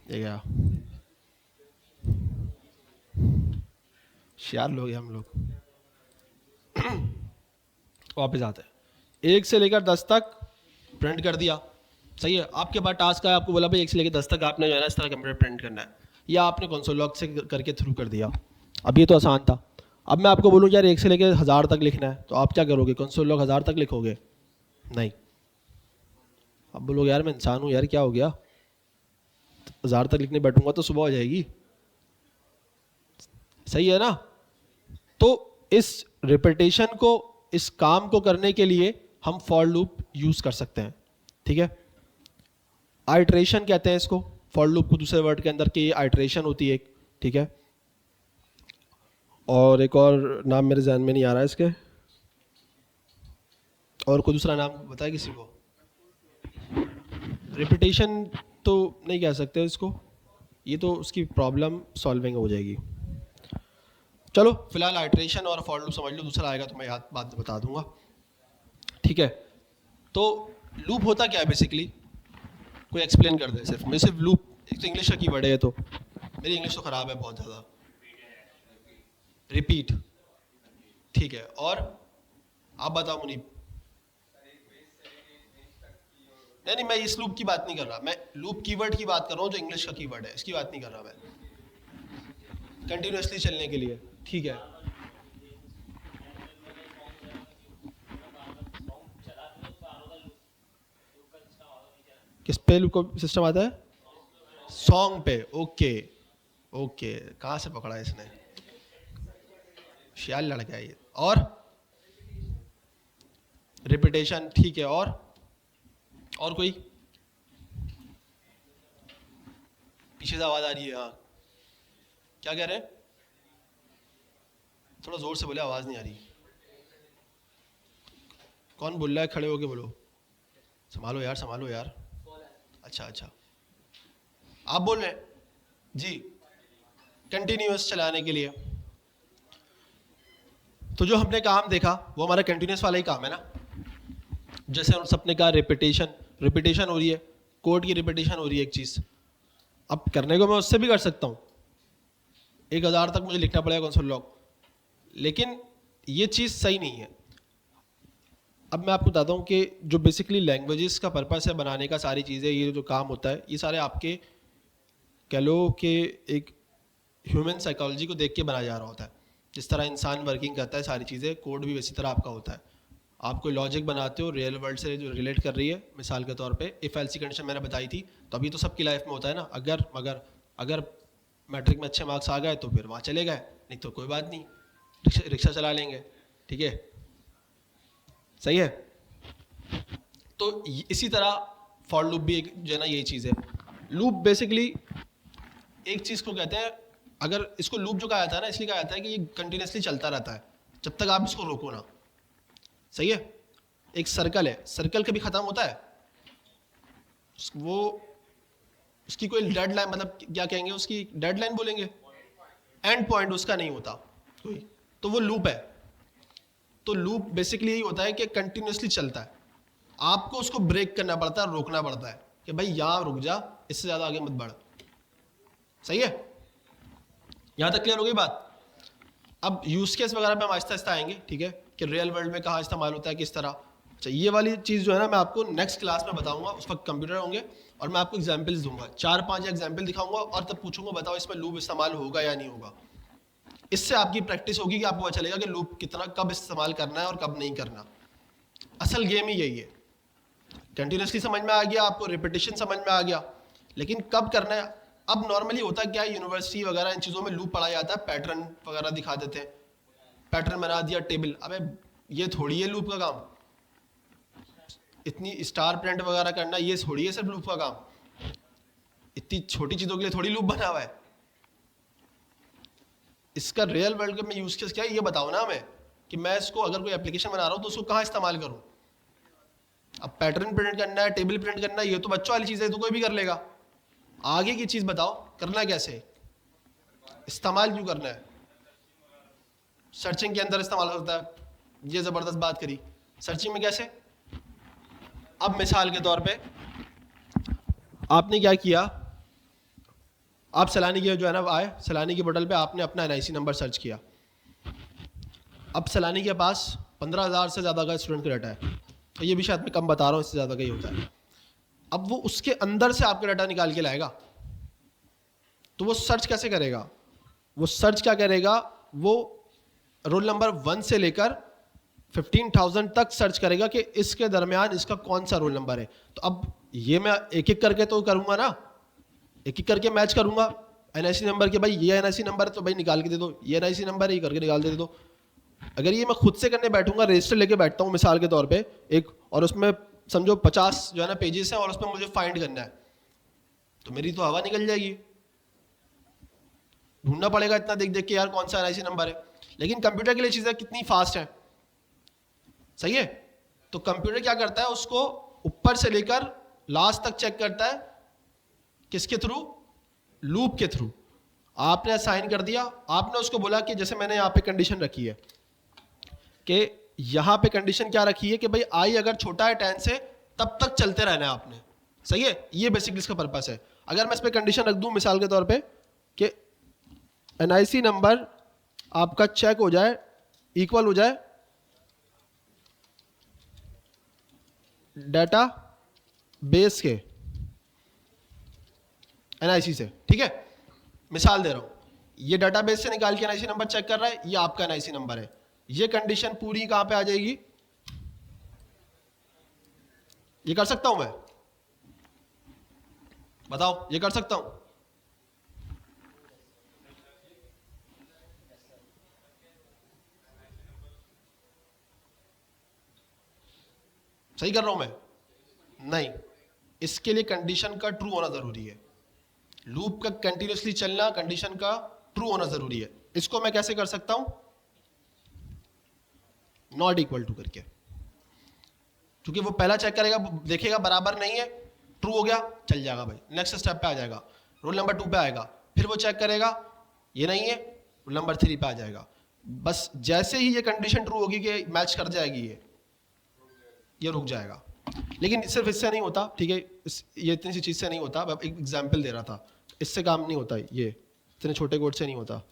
ये गया, होशियार लोग हैं हम लोग। वापस आते हैं, 1 से लेकर 10 तक प्रिंट कर दिया, सही है। आपके पास टास्क है, आपको बोला भाई 1 से लेकर 10 तक आपने जो है ना इस तरह कंप्यूटर प्रिंट करना है, या आपने कंसोल लॉग से करके थ्रू कर दिया। अब ये तो आसान था। अब मैं आपको बोलूँ यार 1 से लेकर 1000 तक लिखना है, तो आप क्या करोगे? कंसोल लॉग 1000 तक लिखोगे? नहीं। अब बोलोगे यार मैं इंसान हूँ यार, क्या हो गया, 1000 तक लिखने बैठूंगा तो सुबह हो जाएगी, सही है ना। तो इस रिपीटेशन को, इस काम को करने के लिए हम फॉर लूप यूज कर सकते हैं, ठीक है। आइट्रेशन कहते हैं इसको, फॉर लूप को दूसरे वर्ड के अंदर की आइट्रेशन होती है एक, ठीक है। और एक और नाम मेरे जहन में नहीं आ रहा है इसके, और कोई दूसरा नाम बताए किसी को? रिपीटेशन तो नहीं कह सकते इसको, ये तो उसकी प्रॉब्लम सॉल्विंग हो जाएगी। चलो फिलहाल आइट्रेशन और फॉर लूप समझ लो, दूसरा आएगा तो मैं याद बात बता दूंगा, ठीक है। तो लूप होता क्या है बेसिकली, कोई एक्सप्लेन कर दे सिर्फ, मैं सिर्फ लूप, एक तो इंग्लिश का कीवर्ड है, ये तो मेरी इंग्लिश तो ख़राब है बहुत ज़्यादा। रिपीट, ठीक है। और आप बताओ मुनीब। नहीं, मैं इस लूप की बात नहीं कर रहा, मैं लूप कीवर्ड की बात कर रहा हूँ जो इंग्लिश का कीवर्ड है, इसकी बात नहीं कर रहा मैं। कंटिन्यूसली चलने के लिए, ठीक है। किस पे लूप का सिस्टम आता है? सॉन्ग पे, ओके ओके, कहाँ से पकड़ा इसने, शाल लड़का है ये। और रिपीटेशन, ठीक है। और कोई पीछे से आवाज आ रही है? हाँ, क्या कह रहे हैं? थोड़ा जोर से बोले, आवाज नहीं आ रही। कौन बोल रहा है? खड़े होके बोलो, संभालो यार, संभालो यार। अच्छा अच्छा, आप बोल रहे हैं जी, कंटिन्यूअस चलाने के लिए। तो जो हमने काम देखा वो हमारा कंटिन्यूअस वाला ही काम है ना। जैसे हम सबने कहा रिपीटेशन, रिपीटेशन हो रही है, कोड की रिपीटेशन हो रही है एक चीज़। अब करने को मैं उससे भी कर सकता हूँ, 1000 तक मुझे लिखना पड़ेगा कंसोल लॉग, लेकिन ये चीज़ सही नहीं है। अब मैं आपको बताता हूँ कि जो बेसिकली लैंग्वेजेस का पर्पस है बनाने का, सारी चीज़ें, ये जो काम होता है, ये सारे आपके कह लो कि एक ह्यूमन साइकोलॉजी को देख के बनाया जा रहा होता है। जिस तरह इंसान वर्किंग करता है, सारी चीज़ें, कोड भी वैसी तरह आपका होता है। आप कोई लॉजिक बनाते हो रियल वर्ल्ड से जो रिलेट कर रही है, मिसाल के तौर पे इफ़ एल्स की कंडीशन मैंने बताई थी, तो अभी तो सबकी लाइफ में होता है ना, अगर मगर, अगर मैट्रिक में अच्छे मार्क्स आ गए तो फिर वहाँ चले गए, नहीं तो कोई बात नहीं, रिक्शा चला लेंगे, ठीक है, सही है। तो इसी तरह फॉर लूप भी एक जो है ना यही चीज़ है। लूप बेसिकली एक चीज़ को कहते हैं, अगर इसको लूप जो कहा जाता है ना, इसलिए कहा जाता है कि ये कंटिन्यूसली चलता रहता है जब तक आप इसको रोको ना, सही है। एक सर्कल है, सर्कल कभी ख़त्म होता है? वो उसकी कोई डेडलाइन, मतलब क्या कहेंगे, उसकी डेडलाइन बोलेंगे, एंड पॉइंट उसका नहीं होता कोई, तो वो लूप है। तो लूप बेसिकली यही होता है कि कंटिन्यूसली चलता है, आपको उसको ब्रेक करना पड़ता है, रोकना पड़ता है कि भाई यहाँ रुक जा, इससे ज़्यादा आगे मत बढ़। सही है, यहाँ तक क्लियर हो गई बात। अब यूज केस वगैरह पे हम आहिस्ता आहिस्ता आएंगे, ठीक है, कि रियल वर्ल्ड में कहाँ इस्तेमाल होता है, किस तरह। अच्छा, ये वाली चीज़ जो है ना मैं आपको नेक्स्ट क्लास में बताऊंगा, उस वक्त कंप्यूटर होंगे और मैं आपको एग्जांपल्स दूंगा, 4-5 एग्जांपल दिखाऊंगा और तब पूछूंगा बताओ इसमें लूप इस्तेमाल होगा या नहीं होगा। इससे आपकी प्रैक्टिस होगी कि आपको पता चलेगा कि लूप कितना कब इस्तेमाल करना है और कब नहीं करना। असल गेम ही यही है, कंटिन्यूसली समझ में आ गया आपको, रिपीटिशन समझ में आ गया, लेकिन कब करना है। अब नॉर्मली होता क्या है, यूनिवर्सिटी वगैरह इन चीज़ों में लूप पढ़ाया जाता है, पैटर्न वगैरह दिखा देते हैं, पैटर्न बना दिया टेबल। अबे ये थोड़ी है लूप का काम, इतनी स्टार प्रिंट वगैरह करना ये थोड़ी है सिर्फ लूप का काम, इतनी छोटी चीज़ों के लिए थोड़ी लूप बना हुआ है। इसका रियल वर्ल्ड में यूज केस क्या है ये बताओ ना हमें, कि मैं इसको अगर कोई एप्लीकेशन बना रहा हूँ तो उसको कहाँ इस्तेमाल करूँ। अब पैटर्न प्रिंट करना है, टेबल प्रिंट करना है, ये तो बच्चों वाली चीज़ है, तो कोई भी कर लेगा। आगे की चीज़ बताओ करना कैसे, इस्तेमाल क्यों करना है। सर्चिंग के अंदर इस्तेमाल होता है, ये ज़बरदस्त बात करी, सर्चिंग में कैसे। अब मिसाल के तौर पे आपने क्या किया, आप सैलानी के जो है ना आए, सैलानी के पोर्टल पे आपने अपना NIC नंबर सर्च किया। अब सैलानी के पास 15,000 से ज़्यादा का स्टूडेंट का डाटा है, तो ये भी शायद मैं कम बता रहा हूँ, इससे ज़्यादा का ही होता है। अब वो उसके अंदर से आपका डाटा निकाल के लाएगा, तो वो सर्च कैसे करेगा, वो सर्च क्या करेगा, वो रोल नंबर 1 से लेकर 15,000 तक सर्च करेगा कि इसके दरमियान इसका कौन सा रोल नंबर है। तो अब ये मैं एक एक करके तो करूँगा ना, एक एक करके मैच करूँगा NIC नंबर के, भाई ये NIC नंबर है तो भाई निकाल के दे दो, ये NIC नंबर है ये करके निकाल दे दो। अगर ये मैं खुद से करने बैठूंगा, रजिस्टर लेके बैठता हूँ मिसाल के तौर पे एक, और उसमें समझो 50 जो है ना पेजेस हैं और उसमें मुझे फाइंड करना है, तो मेरी तो हवा निकल जाएगी, ढूंढना पड़ेगा इतना देख देख के यार कौन सा NIC नंबर है। लेकिन कंप्यूटर के लिए चीज़ें कितनी फास्ट है, सही है। तो कंप्यूटर क्या करता है, उसको ऊपर से लेकर लास्ट तक चेक करता है, किसके थ्रू, लूप के थ्रू। आपने असाइन कर दिया, आपने उसको बोला कि जैसे मैंने यहाँ पे कंडीशन रखी है कि यहाँ पे कंडीशन क्या रखी है कि भाई i अगर छोटा है 10 से तब तक चलते रहना है आपने, सही है। ये बेसिकली इसका पर्पस है। अगर मैं इस पर कंडीशन रख दूँ मिसाल के तौर पे कि NIC नंबर आपका चेक हो जाए, इक्वल हो जाए डाटा बेस के NIC से, ठीक है, मिसाल दे रहा हूँ, ये डाटाबेस से निकाल के NIC नंबर चेक कर रहा है, ये आपका NIC नंबर है। ये कंडीशन पूरी कहाँ पे आ जाएगी, ये कर सकता हूं मैं, बताओ ये कर सकता हूं। सही कर रहा हूं मैं, नहीं, इसके लिए कंडीशन का ट्रू होना जरूरी है। लूप का कंटिन्यूसली चलना, कंडीशन का ट्रू होना जरूरी है। इसको मैं कैसे कर सकता हूं, नॉट इक्वल टू करके, क्योंकि वो पहला चेक करेगा, देखेगा बराबर नहीं है, ट्रू हो गया चल जाएगा भाई, नेक्स्ट स्टेप पे आ जाएगा, रोल नंबर 2 पे आएगा, फिर वो चेक करेगा ये नहीं है, रोल नंबर 3 पे आ जाएगा। बस जैसे ही ये कंडीशन ट्रू होगी कि मैच कर जाएगी, ये रुक जाएगा। लेकिन सिर्फ इससे नहीं होता, ठीक है, ये इतनी सी चीज़ से नहीं होता। मैं एक एग्जाम्पल दे रहा था, इससे काम नहीं होता, ये इतने छोटे कोड से नहीं होता।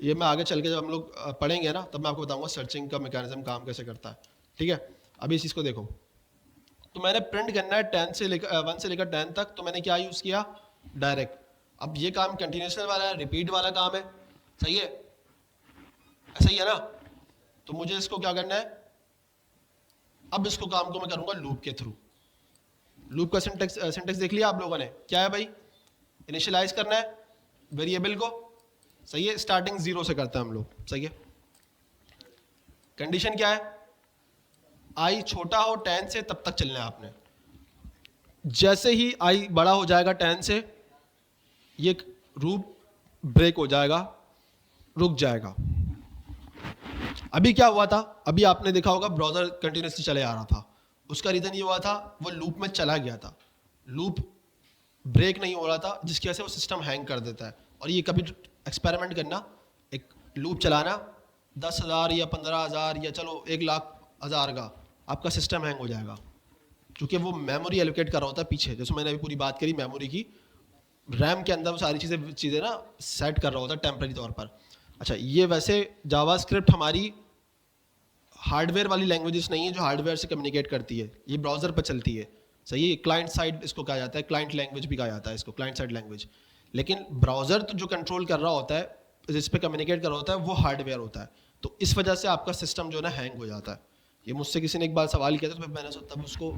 ये मैं आगे चल के जब हम लोग पढ़ेंगे ना, तब मैं आपको बताऊंगा सर्चिंग का मैकेनिज्म काम कैसे करता है, ठीक है। अभी इस चीज़ को देखो, तो मैंने प्रिंट करना है 1 से लेकर 10 तक, तो मैंने क्या यूज़ किया, डायरेक्ट। अब ये काम कंटिन्यूशन वाला है, रिपीट वाला काम है, सही है, ऐसा ही है ना। तो मुझे इसको क्या करना है, अब इसको काम को मैं करूंगा लूप के थ्रू। लूप का सिंटेक्स देख लिया आप लोगों ने, क्या है भाई, इनिशियलाइज करना है वेरिएबल को, सही है, स्टार्टिंग 0 से करते हैं हम लोग, सही है। कंडीशन क्या है, i छोटा हो 10 से तब तक चलना है आपने। जैसे ही i बड़ा हो जाएगा 10 से, ये लूप ब्रेक हो जाएगा, रुक जाएगा। अभी क्या हुआ था, अभी आपने देखा होगा ब्राउज़र कंटिन्यूसली चले आ रहा था, उसका रीज़न ये हुआ था वो लूप में चला गया था। लूप ब्रेक नहीं हो रहा था, जिसकी वजह से वो सिस्टम हैंग कर देता है। और ये कभी एक्सपेरिमेंट करना, एक लूप चलाना 10,000 या 15,000 या चलो 1,00,000 का, आपका सिस्टम हैंग हो जाएगा, क्योंकि वो मेमोरी एलोकेट कर रहा होता है पीछे। जैसे मैंने अभी पूरी बात करी मेमोरी की, रैम के अंदर वो सारी चीज़ें ना सेट कर रहा होता है टेम्पररी तौर पर। अच्छा, ये वैसे जावास्क्रिप्ट हमारी हार्डवेयर वाली लैंग्वेजेस नहीं है जो हार्डवेयर से कम्युनिकेट करती है, ये ब्राउज़र पर चलती है, सही है। क्लाइंट साइड इसको कहा जाता है, क्लाइंट लैंग्वेज भी कहा जाता है इसको, क्लाइंट साइड लैंग्वेज। लेकिन ब्राउज़र तो जो कंट्रोल कर रहा होता है, जिस पे कम्युनिकेट कर रहा होता है, वो हार्डवेयर होता है। तो इस वजह से आपका सिस्टम जो है ना हैंग हो जाता है। ये मुझसे किसी ने एक बार सवाल किया था, तो मैंने तब उसको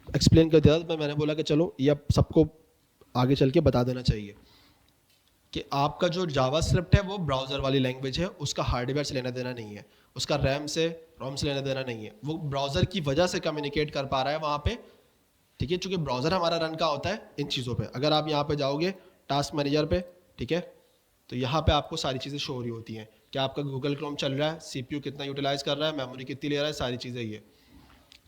एक्सप्लेन कर दिया था। तो मैंने बोला कि चलो ये अब सबको आगे चल के बता देना चाहिए कि आपका जो जावास्क्रिप्ट है वो ब्राउज़र वाली लैंग्वेज है, उसका हार्डवेयर से लेना देना नहीं है, उसका रैम से रोम से लेना देना नहीं है। वो ब्राउज़र की वजह से कम्युनिकेट कर पा रहा है वहाँ पे, ठीक है, चूँकि ब्राउज़र हमारा रन का होता है इन चीज़ों पे। अगर आप यहाँ पे जाओगे टास्क मैनेजर पे, ठीक है, तो यहाँ पे आपको सारी चीज़ें शो हो रही होती हैं कि आपका गूगल क्रोम चल रहा है, सीपीयू कितना यूटिलाइज़ कर रहा है, मेमोरी कितनी ले रहा है, सारी चीज़ें ये।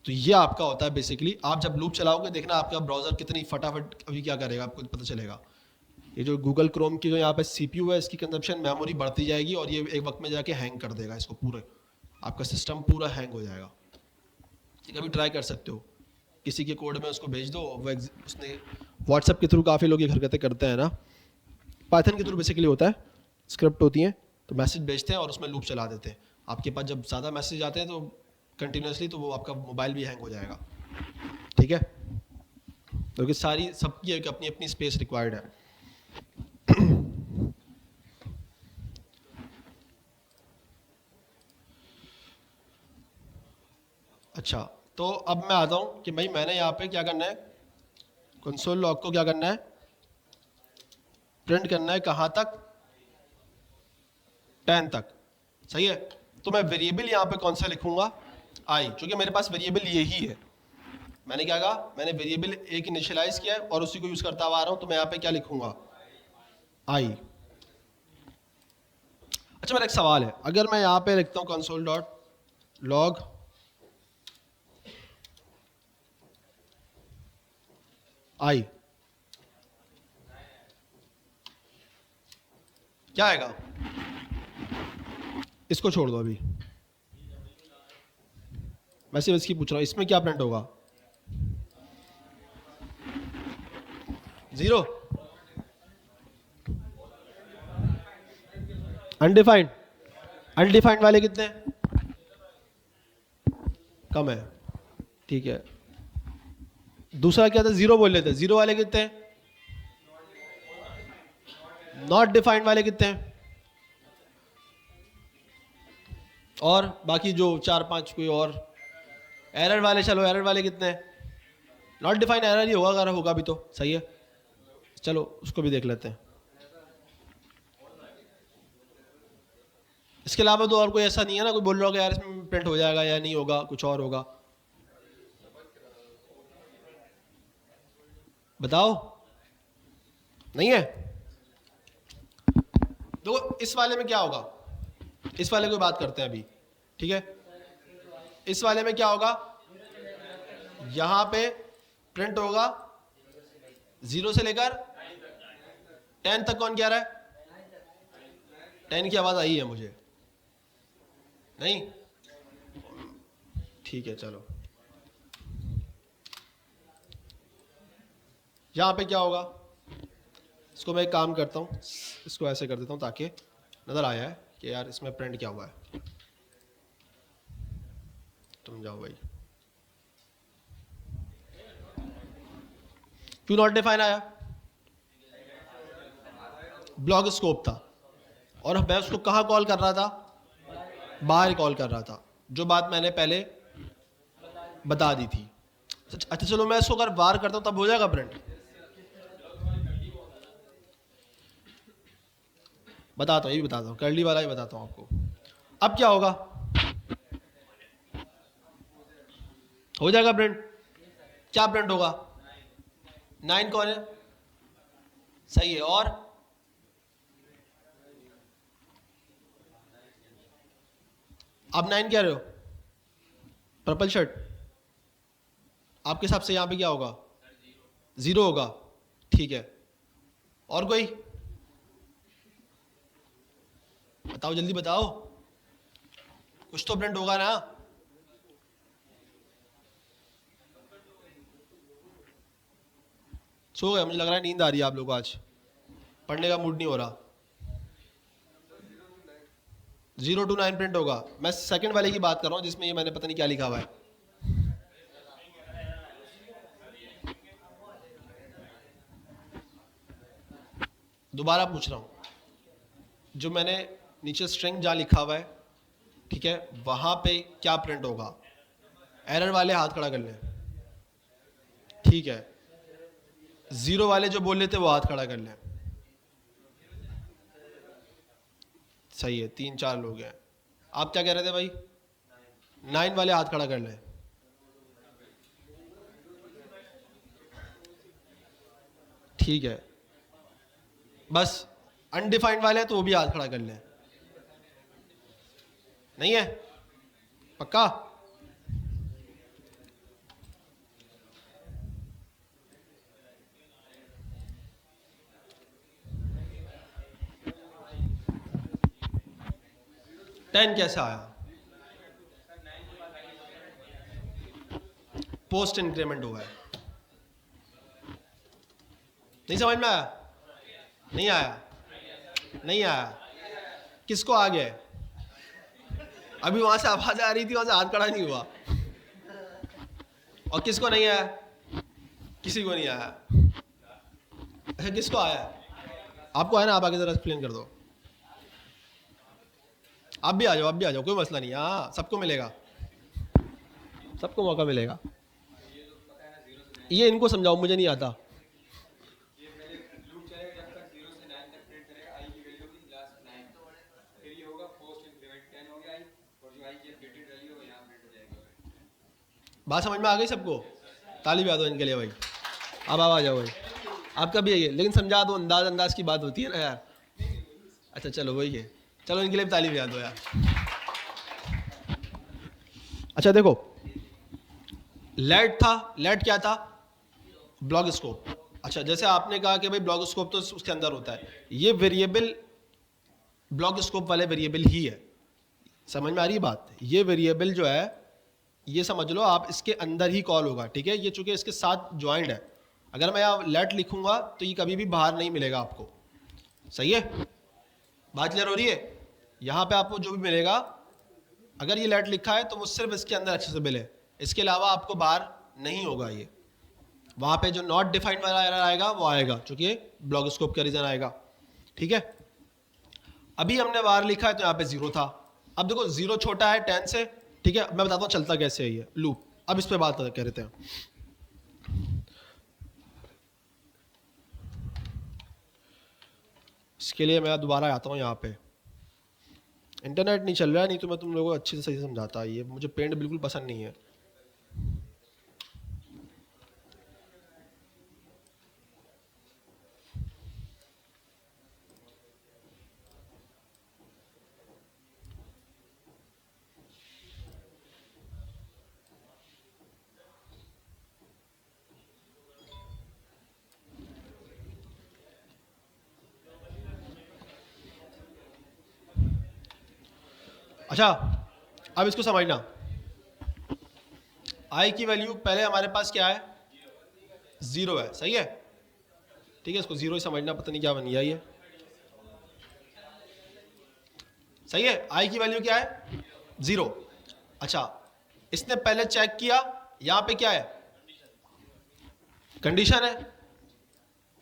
तो ये आपका होता है बेसिकली। आप जब लूप चलाओगे देखना आपका ब्राउज़र कितनी फटाफट अभी क्या करेगा, आपको पता चलेगा। ये जो गूगल क्रोम की जो यहाँ पे सीपीयू है, इसकी कंजप्शन मेमोरी बढ़ती जाएगी और ये एक वक्त में जाके हैंग कर देगा इसको, पूरे आपका सिस्टम पूरा हैंग हो जाएगा। कभी ट्राई कर सकते हो, किसी के कोड में उसको भेज दो, वो उसने व्हाट्सएप के थ्रू काफ़ी लोग ये हरकतें करते हैं ना, पाइथन के थ्रू बेसिकली होता है, स्क्रिप्ट होती हैं, तो मैसेज भेजते हैं और उसमें लूप चला देते हैं। आपके पास जब ज़्यादा मैसेज आते हैं तो कंटिन्यूसली, तो वो आपका मोबाइल भी हैंग हो जाएगा, ठीक है, क्योंकि सारी सबकी एक अपनी अपनी स्पेस रिक्वायर्ड है। अच्छा, तो अब मैं आता हूँ कि भाई मैंने यहाँ पे क्या करना है, कंसोल लॉग को क्या करना है, प्रिंट करना है कहाँ तक, 10 तक, सही है। तो मैं वेरिएबल यहाँ पे कौन सा लिखूंगा, आई, क्योंकि मेरे पास वेरिएबल यही है। मैंने क्या कहा, मैंने वेरिएबल एक इनिशियलाइज किया है और उसी को यूज करता हुआ आ रहा हूँ, तो मैं यहाँ पे क्या लिखूंगा, आई। अच्छा, मेरा एक सवाल है, अगर मैं यहाँ पे लिखता हूँ कंसोल डॉट लॉग आई, क्या आएगा, इसको छोड़ दो अभी, वैसे इसकी पूछ रहा हूँ, इसमें क्या प्रिंट होगा, 0, अनडिफाइंड, अनडिफाइंड वाले कितने हैं, कम है, ठीक है। दूसरा क्या था, 0 बोल लेते हैं, 0 वाले कितने हैं, नॉट डिफाइंड वाले कितने हैं, और बाकी जो 4-5 कोई और एरर वाले, चलो एरर वाले कितने हैं, नॉट डिफाइंड एरर ही होगा, अगर होगा भी तो सही है, चलो उसको भी देख लेते हैं। इसके अलावा तो और कोई ऐसा नहीं है ना, कोई बोल रहा होगा यार इसमें प्रिंट हो जाएगा या नहीं होगा, कुछ और होगा, बताओ, नहीं है। देखो इस वाले में क्या होगा, इस वाले की बात करते हैं अभी, ठीक है। इस वाले में क्या होगा, यहां पे प्रिंट होगा 0 से लेकर 10 तक। कौन कह रहा है, 10 की आवाज आई है मुझे, नहीं, ठीक है चलो। यहां पे क्या होगा, इसको मैं एक काम करता हूं, इसको ऐसे कर देता हूं ताकि नजर आया है कि यार इसमें प्रिंट क्या हुआ है। तुम जाओ भाई, क्यों नॉट डिफाइन आया, ब्लॉक स्कोप था, और मैं उसको कहाँ कॉल कर रहा था, बाहर कॉल कर रहा था, जो बात मैंने पहले बता दी थी। अच्छा चलो, मैं इसको अगर बाहर करता हूं तब हो जाएगा प्रिंट, बताता हूँ, ये भी बताता हूँ, कर्ली वाला ही बताता हूँ आपको। अब क्या होगा, हो जाएगा प्रिंट, क्या प्रिंट होगा, 9 कौन है, सही है, और आप 9 कह रहे हो, पर्पल शर्ट, आपके हिसाब से यहां पे क्या होगा, 0 होगा, ठीक है, और कोई बताओ, जल्दी बताओ, कुछ तो प्रिंट होगा ना। सो गए, मुझे लग रहा है नींद आ रही है आप लोगों को, आज पढ़ने का मूड नहीं हो रहा। 0 to 9 प्रिंट होगा। मैं सेकंड वाले की बात कर रहा हूँ जिसमें ये मैंने पता नहीं क्या लिखा हुआ है। दोबारा पूछ रहा हूँ, जो मैंने नीचे स्ट्रिंग जहाँ लिखा हुआ है, ठीक है, वहां पे क्या प्रिंट होगा? एरर वाले हाथ खड़ा कर लें, ठीक है। 0 वाले जो बोल रहे थे वो हाथ खड़ा कर लें। सही है, 3-4 लोग हैं। आप क्या कह रहे थे भाई? 9 वाले हाथ खड़ा कर लें। ठीक है, बस अनडिफाइंड वाले हैं तो वो भी हाथ खड़ा कर लें। नहीं है पक्का? टेन कैसे आया? पोस्ट इंक्रीमेंट हुआ है। नहीं समझ में आया? नहीं आया? नहीं आया? किसको आ गया? अभी वहां से आवाज आ रही थी, वहां से हाथ खड़ा नहीं हुआ। और किसको नहीं आया? किसी को नहीं आया। अच्छा, किसको आया? आपको आया ना? आप आगे जरा एक्सप्लेन कर दो। आप भी आ जाओ, आप भी आ जाओ, कोई मसला नहीं। हाँ, सबको मिलेगा, सबको मौका मिलेगा। ये इनको समझाओ, मुझे नहीं आता। बात समझ में आ गई सबको? ताली बजा दो इनके लिए भाई। अब आ जाओ भाई, आपका भी है, लेकिन समझा दो, अंदाज की बात होती है ना यार। अच्छा चलो वही है, चलो इनके लिए भी ताली बजा दो यार। अच्छा देखो, लेट था, लेट क्या था? Block scope. अच्छा, जैसे आपने कहा कि भाई ब्लॉक स्कोप तो उसके अंदर होता है, ये वेरिएबल ब्लॉक स्कोप वाले वेरिएबल ही है। समझ में आ रही है बात? ये वेरिएबल जो है, ये समझ लो आप, इसके अंदर ही कॉल होगा, ठीक है। ये चूंकि इसके साथ ज्वाइंट है, अगर मैं यहाँ लेट लिखूंगा तो ये कभी भी बाहर नहीं मिलेगा आपको। सही है? बात क्लियर हो रही है? यहाँ पे आपको जो भी मिलेगा, अगर ये लेट लिखा है तो वो सिर्फ इसके अंदर एक्सेसिबल है, इसके अलावा आपको बाहर नहीं होगा। ये वहाँ पे जो नॉट डिफाइंड वाला एरर आएगा वो आएगा, चूंकि ब्लॉक स्कोप का रीजन आएगा, ठीक है। अभी हमने बाहर लिखा है तो यहाँ पे 0 था। अब देखो 0 छोटा है 10 से, ठीक है। मैं बताता हूँ चलता कैसे है ये लूप। अब इस पे बात कर रहे थे। इसके लिए मैं दोबारा आता हूँ यहाँ पे। इंटरनेट नहीं चल रहा है, नहीं तो मैं तुम लोगों को अच्छे से सही समझाता। ये मुझे पेंट बिल्कुल पसंद नहीं है। अच्छा, अब इसको समझना। आई की वैल्यू पहले हमारे पास क्या है? 0 है, सही है, ठीक है। इसको 0 ही समझना, पता नहीं क्या बन गया ये। सही है, आई की वैल्यू क्या है? 0। अच्छा, इसने पहले चेक किया, यहां पे क्या है? कंडीशन है।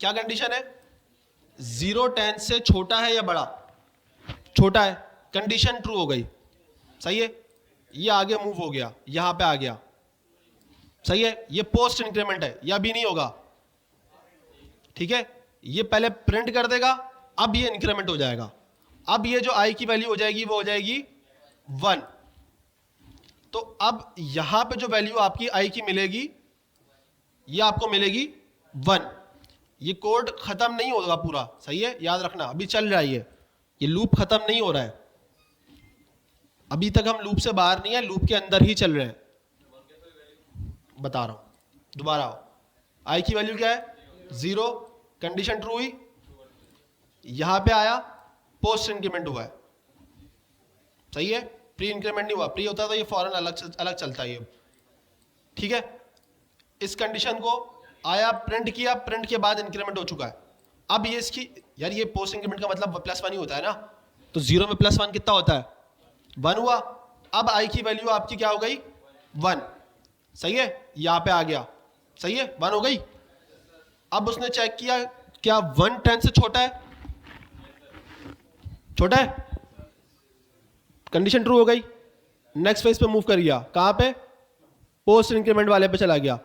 क्या कंडीशन है? 0 10 से छोटा है या बड़ा? छोटा है, कंडीशन ट्रू हो गई। सही है, ये आगे मूव हो गया, यहां पे आ गया। सही है, ये पोस्ट इंक्रीमेंट है, ये अभी नहीं होगा, ठीक है। ये पहले प्रिंट कर देगा, अब ये इंक्रीमेंट हो जाएगा। अब ये जो आई की वैल्यू हो जाएगी वो हो जाएगी 1। तो अब यहां पे जो वैल्यू आपकी आई की मिलेगी, ये आपको मिलेगी 1। ये कोड खत्म नहीं होगा पूरा, सही है, याद रखना। अभी चल रहा है ये लूप खत्म नहीं हो रहा है, अभी तक हम लूप से बाहर नहीं है, लूप के अंदर ही चल रहे हैं। बता रहा हूं, दोबारा आओ। आई की वैल्यू क्या है? 0। कंडीशन ट्रू हुई, यहां पे आया, पोस्ट इंक्रीमेंट हुआ है, सही है, प्री इंक्रीमेंट नहीं हुआ, प्री होता तो ये फौरन अलग अलग चलता है ये, ठीक है। इस कंडीशन को आया, प्रिंट किया, प्रिंट के बाद इंक्रीमेंट हो चुका है। अब ये इसकी, यार ये पोस्ट इंक्रीमेंट का मतलब +1 ही होता है ना, तो 0 में +1 कितना होता है, 1 हुआ। अब आई की वैल्यू आपकी क्या हो गई, 1, सही है, यहां पे आ गया, सही है, 1 हो गई। अब उसने चेक किया, क्या 1 10 से छोटा है, छोटा है, कंडीशन ट्रू हो गई। नेक्स्ट फेज पे मूव कर गया, कहां पे, पोस्ट इंक्रीमेंट वाले पे चला गया।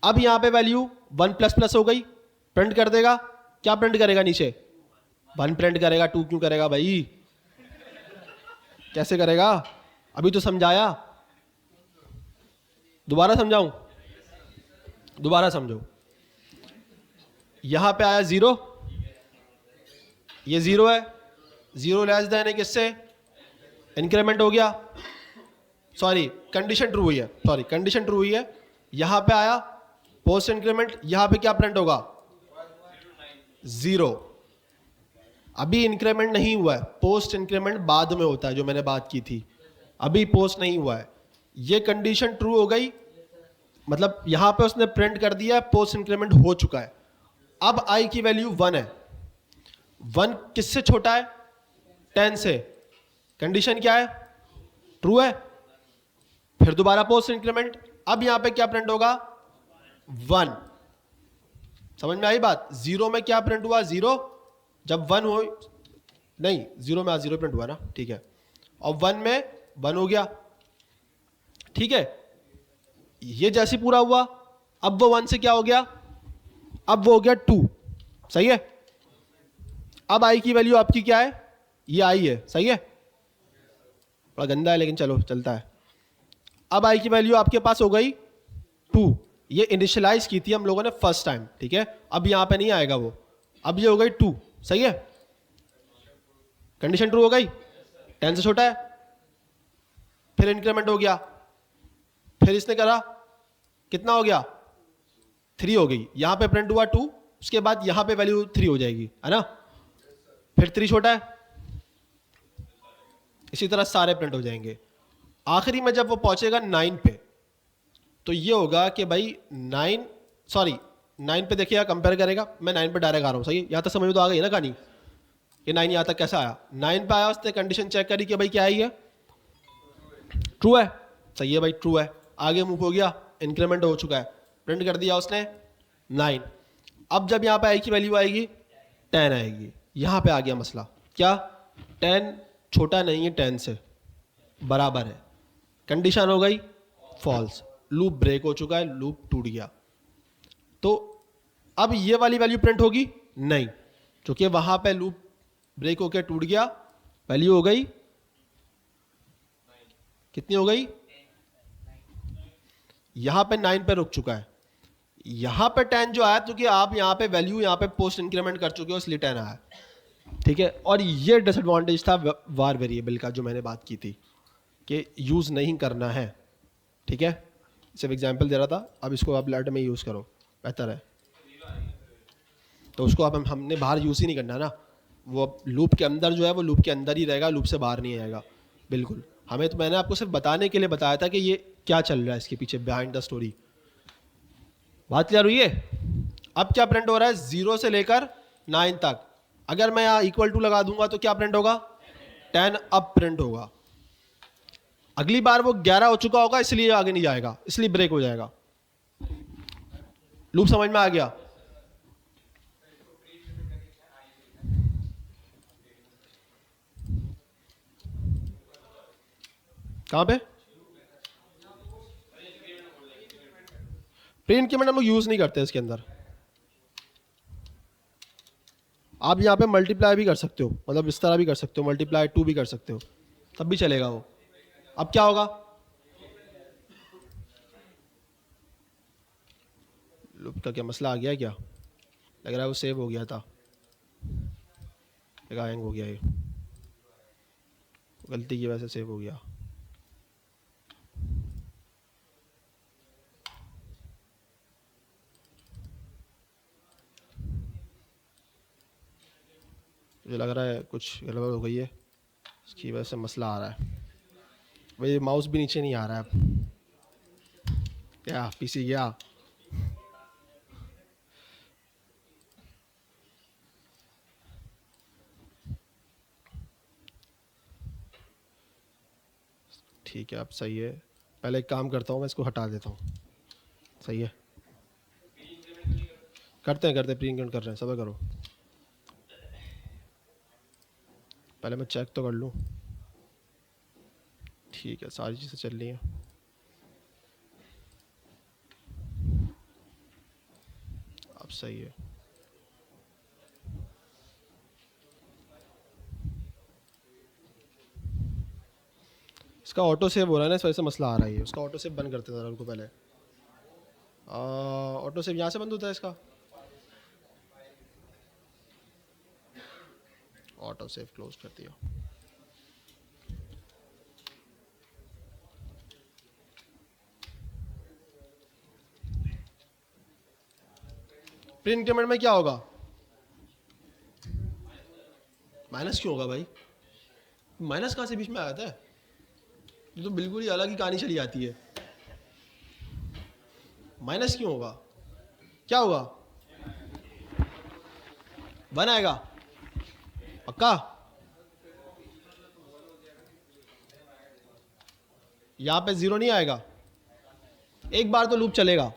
अब यहां पे वैल्यू 1++ हो गई, प्रिंट कर देगा, क्या प्रिंट करेगा नीचे, 1 प्रिंट करेगा, 2 क्यों करेगा भाई, कैसे करेगा, अभी तो समझाया, दोबारा समझाऊं, दोबारा समझो। यहां पे आया 0, ये 0 है, 0 लेस देन है किससे, इंक्रीमेंट हो गया, सॉरी कंडीशन ट्रू हुई है, सॉरी कंडीशन ट्रू हुई है, यहां पे आया पोस्ट इंक्रीमेंट, यहां पे क्या प्रिंट होगा, 0। अभी इंक्रीमेंट नहीं हुआ है, पोस्ट इंक्रीमेंट बाद में होता है, जो मैंने बात की थी, अभी पोस्ट नहीं हुआ है। ये कंडीशन ट्रू हो गई, मतलब यहां पे उसने प्रिंट कर दिया, पोस्ट इंक्रीमेंट हो चुका है। अब आई की वैल्यू 1 है, 1 किससे छोटा है, 10 से, कंडीशन क्या है, ट्रू है। फिर दोबारा पोस्ट इंक्रीमेंट, अब यहां पे क्या प्रिंट होगा, 1, समझ में आई बात। 0 में क्या प्रिंट हुआ, 0, जब 1 हो, नहीं 0 में 0 प्रिंट हुआ ना, ठीक है, और 1 में 1 हो गया, ठीक है। ये जैसे पूरा हुआ, अब वो 1 से क्या हो गया, अब वो हो गया 2, सही है। अब आई की वैल्यू आपकी क्या है, ये आई है, सही है, बड़ा गंदा है लेकिन चलो चलता है। अब आई की वैल्यू आपके पास हो गई 2, ये इनिशियलाइज की थी हम लोगों ने फर्स्ट टाइम, ठीक है, अब यहां पे नहीं आएगा वो, अब ये हो गई 2, सही है, कंडीशन ट्रू हो गई, 10 से छोटा है, फिर इंक्रीमेंट हो गया, फिर इसने करा, कितना हो गया, 3 हो गई, यहां पे प्रिंट हुआ 2, उसके बाद यहां पे वैल्यू 3 हो जाएगी, है ना, फिर 3 छोटा है, इसी तरह सारे प्रिंट हो जाएंगे। आखिरी में जब वो पहुंचेगा 9 पे, तो ये होगा कि भाई 9 पे देखिएगा, कंपेयर करेगा, मैं 9 पे डायरेक्ट आ रहा हूं, सही है, यहां तक समझ में तो आ गई ना कहानी, ये 9 यहां तक कैसा आया, 9 पे आया, उसने कंडीशन चेक करी कि भाई क्या आई है, ट्रू है, सही है भाई, ट्रू है, आगे मूव हो गया, इंक्रीमेंट हो चुका है, प्रिंट कर दिया उसने 9। अब जब यहां पे आई की वैल्यू आएगी 10 आएगी, यहां पे आ गया मसला, क्या 10 छोटा नहीं है 10 से, बराबर है, कंडीशन हो गई फॉल्स, लूप ब्रेक हो चुका है, लूप टूट गया। तो अब ये वाली वैल्यू प्रिंट होगी नहीं, क्योंकि वहां पे लूप ब्रेक होकर टूट गया, वैल्यू हो गई कितनी हो गई, यहां पे 9 पे रुक चुका है, यहां पे 10 जो आया, क्योंकि आप यहां पे वैल्यू यहां पे पोस्ट इंक्रीमेंट कर चुके हो, इसलिए 10 आया, ठीक है। और ये डिसएडवांटेज था वार वेरिएबल का, जो मैंने बात की थी कि यूज नहीं करना है, ठीक है, सिर्फ एग्जांपल दे रहा था, अब इसको आप लैट में यूज करो, बेहतर है। तो उसको अब हमने बाहर यूज ही नहीं करना ना, वो लूप के अंदर जो है वो लूप के अंदर ही रहेगा, लूप से बाहर नहीं आएगा, बिल्कुल। हमें तो मैंने आपको सिर्फ बताने के लिए बताया था कि ये क्या चल रहा है इसके पीछे, बिहाइंड द स्टोरी। बात क्लियर हुई है। अब क्या प्रिंट हो रहा है, 0 से लेकर 9 तक, अगर मैं यहाँ =2 लगा दूंगा तो क्या प्रिंट होगा, 10 अब प्रिंट होगा। अगली बार वो 11 हो चुका होगा, इसलिए आगे नहीं जाएगा, इसलिए ब्रेक हो जाएगा। लूप समझ में आ गया। कहां पे प्री इंक्रीमेंट हम लोग यूज नहीं करते इसके अंदर। आप यहां पे मल्टीप्लाई भी कर सकते हो, मतलब इस तरह भी कर सकते हो, मल्टीप्लाई 2 भी कर सकते हो, तब भी चलेगा वो। अब क्या होगा, लूप का क्या मसला आ गया है, क्या लग रहा है वो सेव हो गया था, हैंग हो गया, ये गलती की वजह से सेव हो गया। मुझे लग रहा है कुछ गड़बड़ हो गई है, इसकी वजह से मसला आ रहा है। भाई माउस भी नीचे नहीं आ रहा है अब। क्या पीसी गया? ठीक है अब सही है। पहले एक काम करता हूँ, मैं इसको हटा देता हूँ। सही है, करते हैं प्री इंक्रीमेंट कर रहे हैं, सबर करो। पहले मैं चेक तो कर लूँ। ठीक है, सारी चीज़ें चल रही हैं। अब सही है। इसका ऑटो सेव हो रहा है ना, इस वजह से मसला आ रहा है। उसका ऑटो सेव बंद करते थे उनको पहले। ऑटो सेव यहाँ से बंद होता है इसका। ऑटो सेव क्लोज कर दिया। प्री इंक्रीमेंट में क्या होगा? माइनस क्यों होगा भाई? माइनस कहाँ से बीच में आ जाता है? ये तो बिल्कुल ही अलग ही कहानी चली जाती है। माइनस क्यों होगा? क्या होगा? 1 आएगा पक्का? यहाँ पे 0 नहीं आएगा? एक बार तो लूप चलेगा,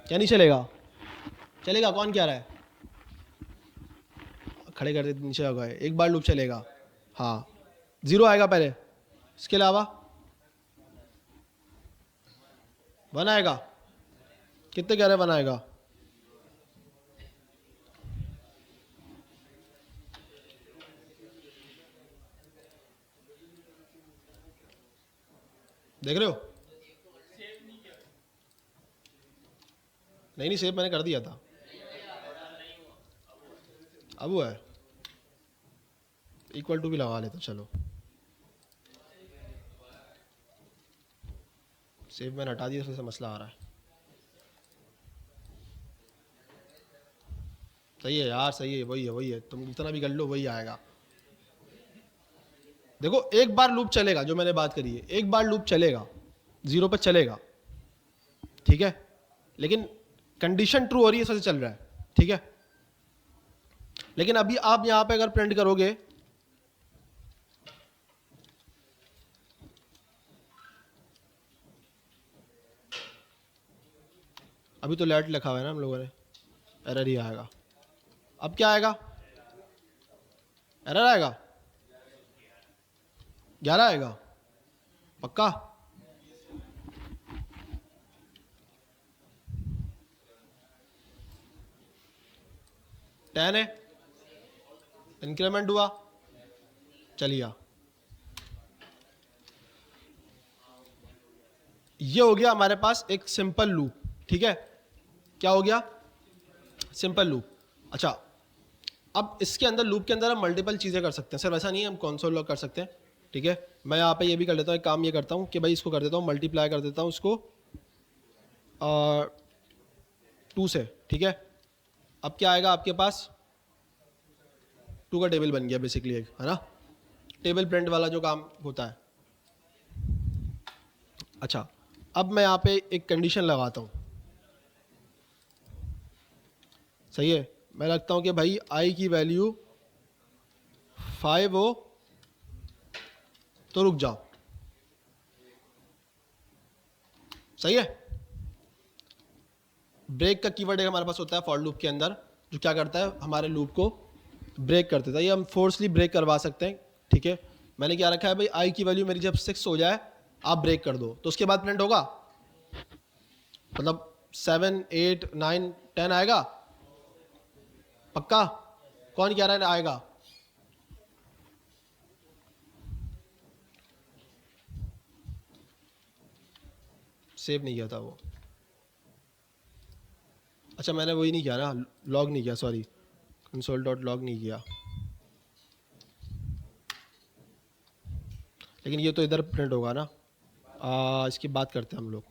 क्या नहीं चलेगा? चलेगा, कौन कह रहा है? खड़े कर दे, नीचे होगा, एक बार लूप चलेगा। हाँ, 0 आएगा पहले, इसके अलावा 1 आएगा। कितने कह रहे हैं 1 आएगा? देख रहे हो? नहीं सेव मैंने कर दिया था। अब वो है इक्वल टू भी लगा लेता, चलो सेव मैंने हटा दिया, इससे मसला आ रहा है। सही है यार, सही है, वही है, तुम जितना भी कर लो वही आएगा। देखो एक बार लूप चलेगा, जो मैंने बात करी है, एक बार लूप चलेगा, 0 पर चलेगा, ठीक है, लेकिन कंडीशन ट्रू हो रही है, इस वजह से चल रहा है, ठीक है। लेकिन अभी आप यहां पे अगर प्रिंट करोगे, अभी तो लेट लिखा हुआ है ना हम लोगों ने, एरर ही आएगा। अब क्या आएगा? एरर आएगा, 11 आएगा पक्का? टेन है, इंक्रीमेंट हुआ, चलिए ये हो गया हमारे पास एक सिंपल लूप, ठीक है। क्या हो गया? Simple loop. अच्छा, अब इसके अंदर, लूप के अंदर हम मल्टीपल चीज़ें कर सकते हैं, सिर्फ ऐसा नहीं है हम कंसोल लॉग कर सकते हैं, ठीक है। मैं यहाँ पे ये भी कर लेता हूँ, एक काम ये करता हूँ कि भाई इसको कर देता हूँ, मल्टीप्लाई कर देता हूँ उसको 2 से, ठीक है। अब क्या आएगा आपके पास? 2 का टेबल बन गया बेसिकली, एक है ना, टेबल प्रिंट वाला जो काम होता है। अच्छा, अब मैं यहाँ पे एक कंडीशन लगाता हूँ, सही है। मैं रखता हूँ कि भाई आई की वैल्यू 5 हो तो रुक जाओ, सही है। ब्रेक का कीवर्ड एक हमारे पास होता है फॉर लूप के अंदर, जो क्या करता है, हमारे लूप को ब्रेक कर देता है। ये हम फोर्सली ब्रेक करवा सकते हैं, ठीक है। मैंने क्या रखा है भाई, आई की वैल्यू मेरी जब 6 हो जाए आप ब्रेक कर दो, तो उसके बाद प्रिंट होगा, मतलब 7 8 9 10 आएगा पक्का? कौन कह रहा है आएगा? सेव नहीं किया था वो। अच्छा मैंने वही नहीं किया ना, लॉग नहीं किया, सॉरी, कंसोल डॉट लॉग नहीं किया, लेकिन ये तो इधर प्रिंट होगा ना। इसकी बात करते हैं हम लोग,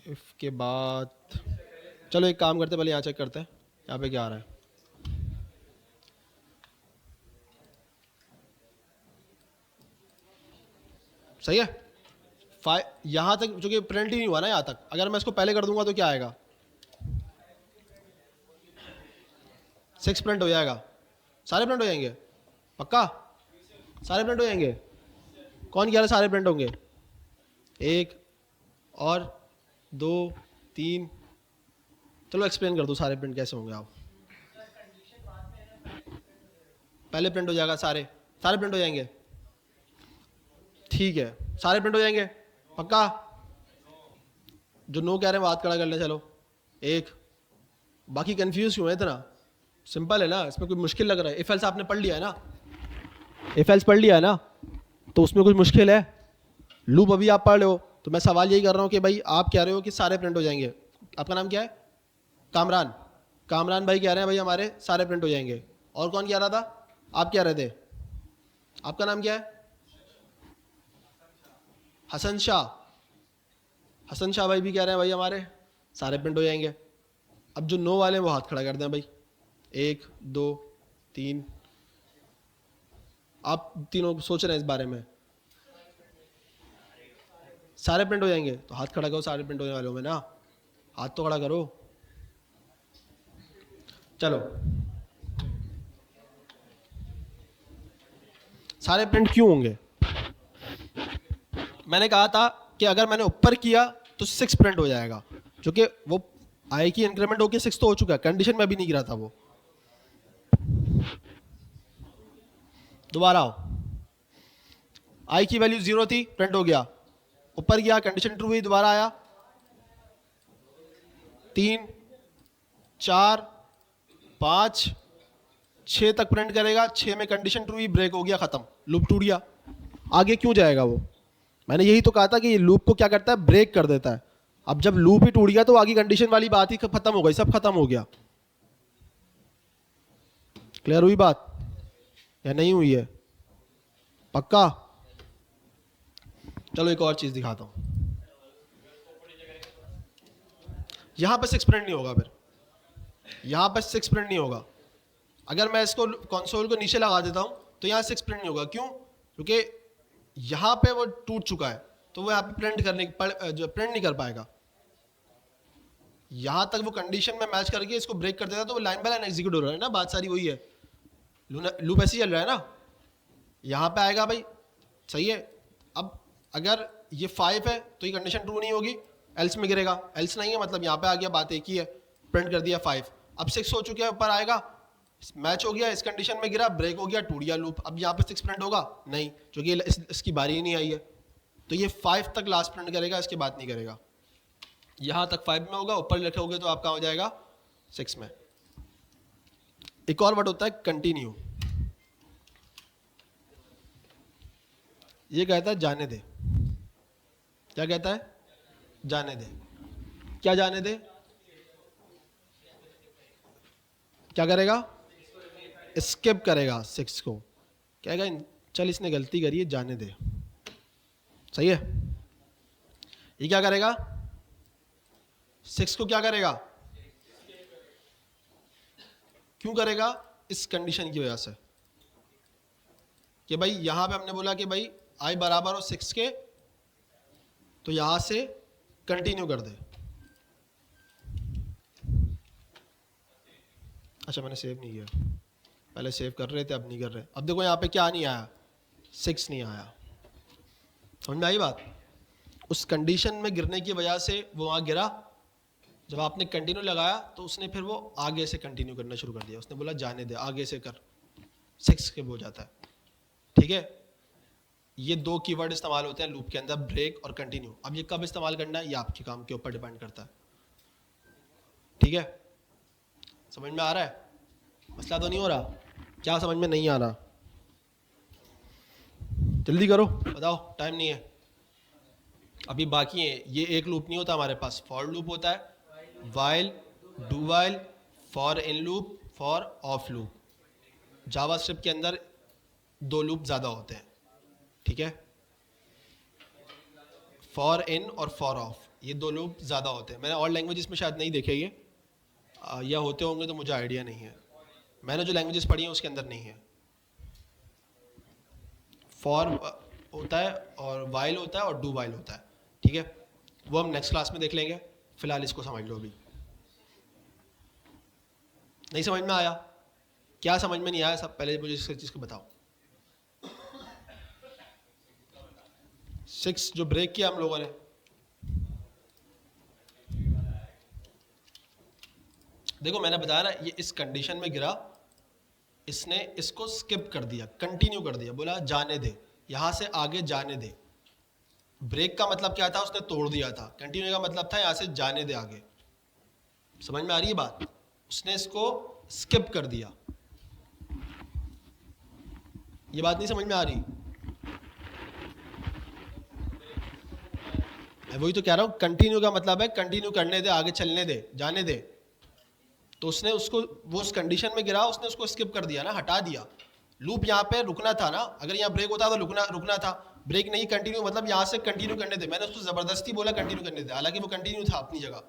इफ के बाद, चलो एक काम करते हैं, पहले यहाँ चेक करते हैं यहाँ पे क्या आ रहा है। सही है। यहाँ तक जो कि प्रिंट ही नहीं हुआ ना यहाँ तक, अगर मैं इसको पहले कर दूंगा तो क्या आएगा, 6 प्रिंट हो जाएगा। सारे प्रिंट हो जाएंगे पक्का, सारे प्रिंट हो जाएंगे। कौन कह रहा है सारे प्रिंट होंगे, 1 और 2 3, चलो एक्सप्लेन कर दो सारे प्रिंट कैसे होंगे आप। पहले प्रिंट हो जाएगा, सारे सारे प्रिंट हो जाएंगे, ठीक है सारे प्रिंट हो जाएंगे पक्का। जो नो कह रहे हैं वो हाथ खड़ा कर ले, चलो 1। बाकी कंफ्यूज क्यों है इतना, सिंपल है ना, इसमें कोई मुश्किल लग रहा है। इफ एल्स आपने पढ़ लिया है ना, इफ एल्स पढ़ लिया है ना, तो उसमें कुछ मुश्किल है। लूप अभी आप पढ़ रहे हो, तो मैं सवाल यही कर रहा हूँ कि भाई आप कह रहे हो कि सारे प्रिंट हो जाएंगे। आपका नाम क्या है, कामरान। कामरान भाई कह रहे हैं भाई हमारे सारे प्रिंट हो जाएंगे। और कौन कह रहा था, आप कह रहे थे, आपका नाम क्या है, हसन शाह। हसन शाह भाई भी कह रहे हैं भाई हमारे सारे प्रिंट हो जाएंगे। अब जो नो वाले हैं वो हाथ खड़ा कर दें भाई, 1 2 3। आप तीनों सोच रहे हैं इस बारे में, सारे प्रिंट हो जाएंगे तो हाथ खड़ा करो सारे प्रिंट होने वालों में ना, हाथ तो खड़ा करो। चलो सारे प्रिंट क्यों होंगे, मैंने कहा था कि अगर मैंने ऊपर किया तो 6 प्रिंट हो जाएगा, जो कि वो आई की इंक्रीमेंट होके 6 तो हो चुका है, कंडीशन में अभी नहीं गिरा था वो। दोबारा आओ, आई की वैल्यू 0 थी, प्रिंट हो गया, ऊपर गया कंडीशन ट्रू हुई, दोबारा आया, 3 4 5 6 तक प्रिंट करेगा, 6 में कंडीशन ट्रू हुई, ब्रेक हो गया, खत्म, लूप टूट गया। आगे क्यों जाएगा वो, मैंने यही तो कहा था कि ये लूप को क्या करता है, ब्रेक कर देता है। अब जब लूप ही टूट गया तो आगे कंडीशन वाली बात ही खत्म हो गई, सब खत्म हो गया। क्लियर हुई बात या नहीं हुई है, पक्का। चलो एक और चीज दिखाता हूं, यहां पर 6 प्रिंट नहीं होगा, फिर यहां पर 6 प्रिंट नहीं होगा। अगर मैं इसको कंसोल को नीचे लगा देता हूं तो यहां 6 प्रिंट नहीं होगा, क्यों, क्योंकि यहां पे वो टूट चुका है, तो वो यहां पे प्रिंट नहीं कर पाएगा। यहां तक वो कंडीशन में मैच करके इसको ब्रेक कर देता तो वो लाइन बाय लाइन एग्जीक्यूट हो रहा है ना, बात सारी वही है, लूप ऐसे ही चल रहा है ना। यहां पे आएगा भाई, सही है। अब अगर ये 5 है तो ये कंडीशन ट्रू नहीं होगी, एल्स में गिरेगा, एल्स नहीं है मतलब यहाँ पे आ गया, बात एक ही है, प्रिंट कर दिया 5। अब 6 हो चुका है, ऊपर आएगा, मैच हो गया, इस कंडीशन में गिरा, ब्रेक हो गया, टूट गया लूप। अब यहाँ पे 6 प्रिंट होगा नहीं, क्योंकि इसकी बारी ही नहीं आई है, तो ये 5 तक लास्ट प्रिंट करेगा, इसके बाद नहीं करेगा। यहाँ तक 5 में होगा, ऊपर लिखोगे तो आपका हो जाएगा 6 में। एक और वर्ड होता है कंटिन्यू, ये कहता है जाने दे। क्या कहता है, जाने दे। क्या जाने दे, क्या करेगा, स्किप करेगा 6 को, कहेगा चल इसने गलती करी है, जाने दे, सही है। ये क्या करेगा, 6 को क्या करेगा, क्यों करेगा, इस कंडीशन की वजह से कि भाई यहां पे हमने बोला कि भाई आई बराबर हो 6 के, तो यहां से कंटिन्यू कर दे। अच्छा मैंने सेव नहीं किया, पहले सेव कर रहे थे, अब नहीं कर रहे। अब देखो यहाँ पे क्या नहीं आया, 6 नहीं आया, समझ में आई बात। उस कंडीशन में गिरने की वजह से वो वहाँ गिरा, जब आपने कंटिन्यू लगाया तो उसने फिर वो आगे से कंटिन्यू करना शुरू कर दिया, उसने बोला जाने दे, आगे से कर, 6 के हो जाता है, ठीक है। ये 2 कीवर्ड इस्तेमाल होते हैं लूप के अंदर, ब्रेक और कंटिन्यू। अब ये कब इस्तेमाल करना है, ये आपके काम के ऊपर डिपेंड करता है, ठीक है। समझ में आ रहा है, मसला तो नहीं हो रहा, क्या समझ में नहीं आ रहा, जल्दी करो बताओ, टाइम नहीं है, अभी बाकी है। ये एक लूप नहीं होता हमारे पास, फॉर लूप होता है, while, do while, for in loop, for of loop. JavaScript के अंदर 2 लूप ज़्यादा होते हैं, ठीक है, फॉर इन और फॉर ऑफ, ये 2 लूप ज़्यादा होते हैं। मैंने और लैंग्वेजेस में शायद नहीं देखे ये, या होते होंगे तो मुझे आइडिया नहीं है, मैंने जो लैंग्वेजेस पढ़ी हैं उसके अंदर नहीं है। फॉर होता है और वाइल होता है और डू वाइल होता है, ठीक है। वो हम नेक्स्ट क्लास में देख लेंगे, फिलहाल इसको समझ लो अभी। नहीं समझ में आया? क्या समझ में नहीं आया सब पहले मुझे इस चीज़ को बताओ। 6 जो ब्रेक किया हम लोगों ने, देखो मैंने बताया ना, ये इस कंडीशन में गिरा, इसने इसको स्किप कर दिया, कंटिन्यू कर दिया, बोला जाने दे, यहां से आगे जाने दे। ब्रेक का मतलब क्या था? उसने तोड़ दिया था। कंटिन्यू का मतलब था यहां से जाने दे आगे। समझ में आ रही है बात? उसने इसको स्किप कर दिया। ये बात नहीं समझ में आ रही? मैं वही तो कह रहा हूं, कंटिन्यू का मतलब है कंटिन्यू करने दे, आगे चलने दे, जाने दे। तो उसने उसको, वो उस कंडीशन में गिरा, उसने उसको स्किप कर दिया ना, हटा दिया। लूप यहाँ पे रुकना था ना, अगर यहाँ ब्रेक होता तो रुकना था। ब्रेक नहीं, कंटिन्यू मतलब यहाँ से कंटिन्यू करने दे। मैंने उसको जबरदस्ती बोला कंटिन्यू करने दे, हालांकि वो कंटिन्यू था अपनी जगह।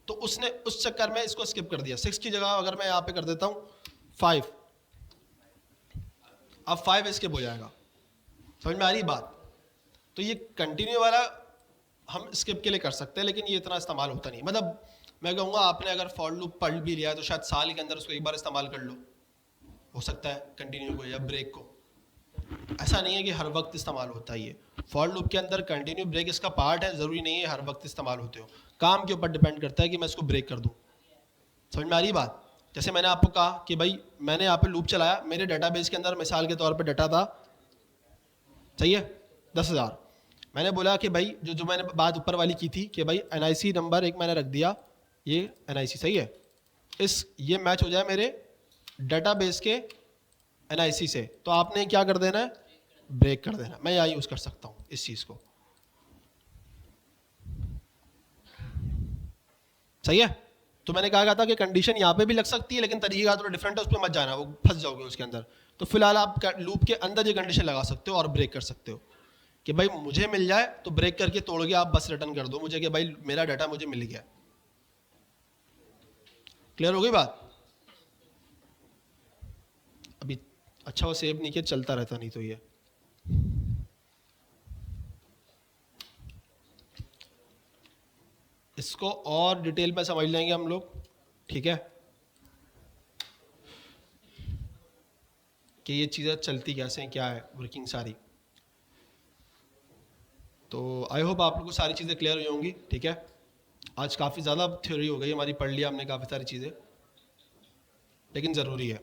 तो उसने उस चक्कर में इसको स्किप कर दिया। 6 की जगह अगर मैं यहाँ पे कर देता हूँ 5, अब 5 स्किप हो जाएगा। समझ में आ रही बात? तो ये कंटिन्यू वाला हम स्किप के लिए कर सकते हैं, लेकिन ये इतना इस्तेमाल होता नहीं। मतलब मैं कहूँगा आपने अगर फॉर लूप पढ़ भी लिया है तो शायद साल के अंदर उसको एक बार इस्तेमाल कर लो, हो सकता है कंटिन्यू को या ब्रेक को। ऐसा नहीं है कि हर वक्त इस्तेमाल होता है। ये फॉर लूप के अंदर कंटिन्यू ब्रेक इसका पार्ट है, ज़रूरी नहीं है हर वक्त इस्तेमाल होते हो। काम के ऊपर डिपेंड करता है कि मैं इसको ब्रेक कर दूँ। समझ में आ रही बात? जैसे मैंने आपको कहा कि भाई मैंने यहाँ पे लूप चलाया, मेरे डाटाबेस के अंदर मिसाल के तौर पे डाटा था, सही है, 10,000। मैंने बोला कि भाई जो मैंने बात ऊपर वाली की थी कि भाई NIC नंबर एक मैंने रख दिया, ये NIC सही है, ये मैच हो जाए मेरे डाटाबेस के NIC से, तो आपने क्या कर देना है? ब्रेक कर देना। मैं यहाँ यूज़ कर सकता हूँ इस चीज़ को, सही है। तो मैंने कहा था कि कंडीशन यहाँ पे भी लग सकती है, लेकिन तरीका थोड़ा डिफरेंट है, उस पर मत जाना, वो फंस जाओगे उसके अंदर। तो फिलहाल आप लूप के अंदर ये कंडीशन लगा सकते हो और ब्रेक कर सकते हो कि भाई मुझे मिल जाए तो ब्रेक करके तोड़ के आप बस रिटर्न कर दो मुझे कि भाई मेरा डाटा मुझे मिल गया। क्लियर हो गई बात? अभी अच्छा वो सेव नहीं किया, चलता रहता नहीं तो ये। इसको और डिटेल में समझ लेंगे हम लोग, ठीक है, कि ये चीज़ें चलती कैसे हैं, क्या है वर्किंग सारी। तो आई होप आप लोग को सारी चीज़ें क्लियर हुई होंगी, ठीक है। आज काफ़ी ज़्यादा थ्योरी हो गई हमारी, पढ़ लिया हमने काफ़ी सारी चीज़ें, लेकिन ज़रूरी है।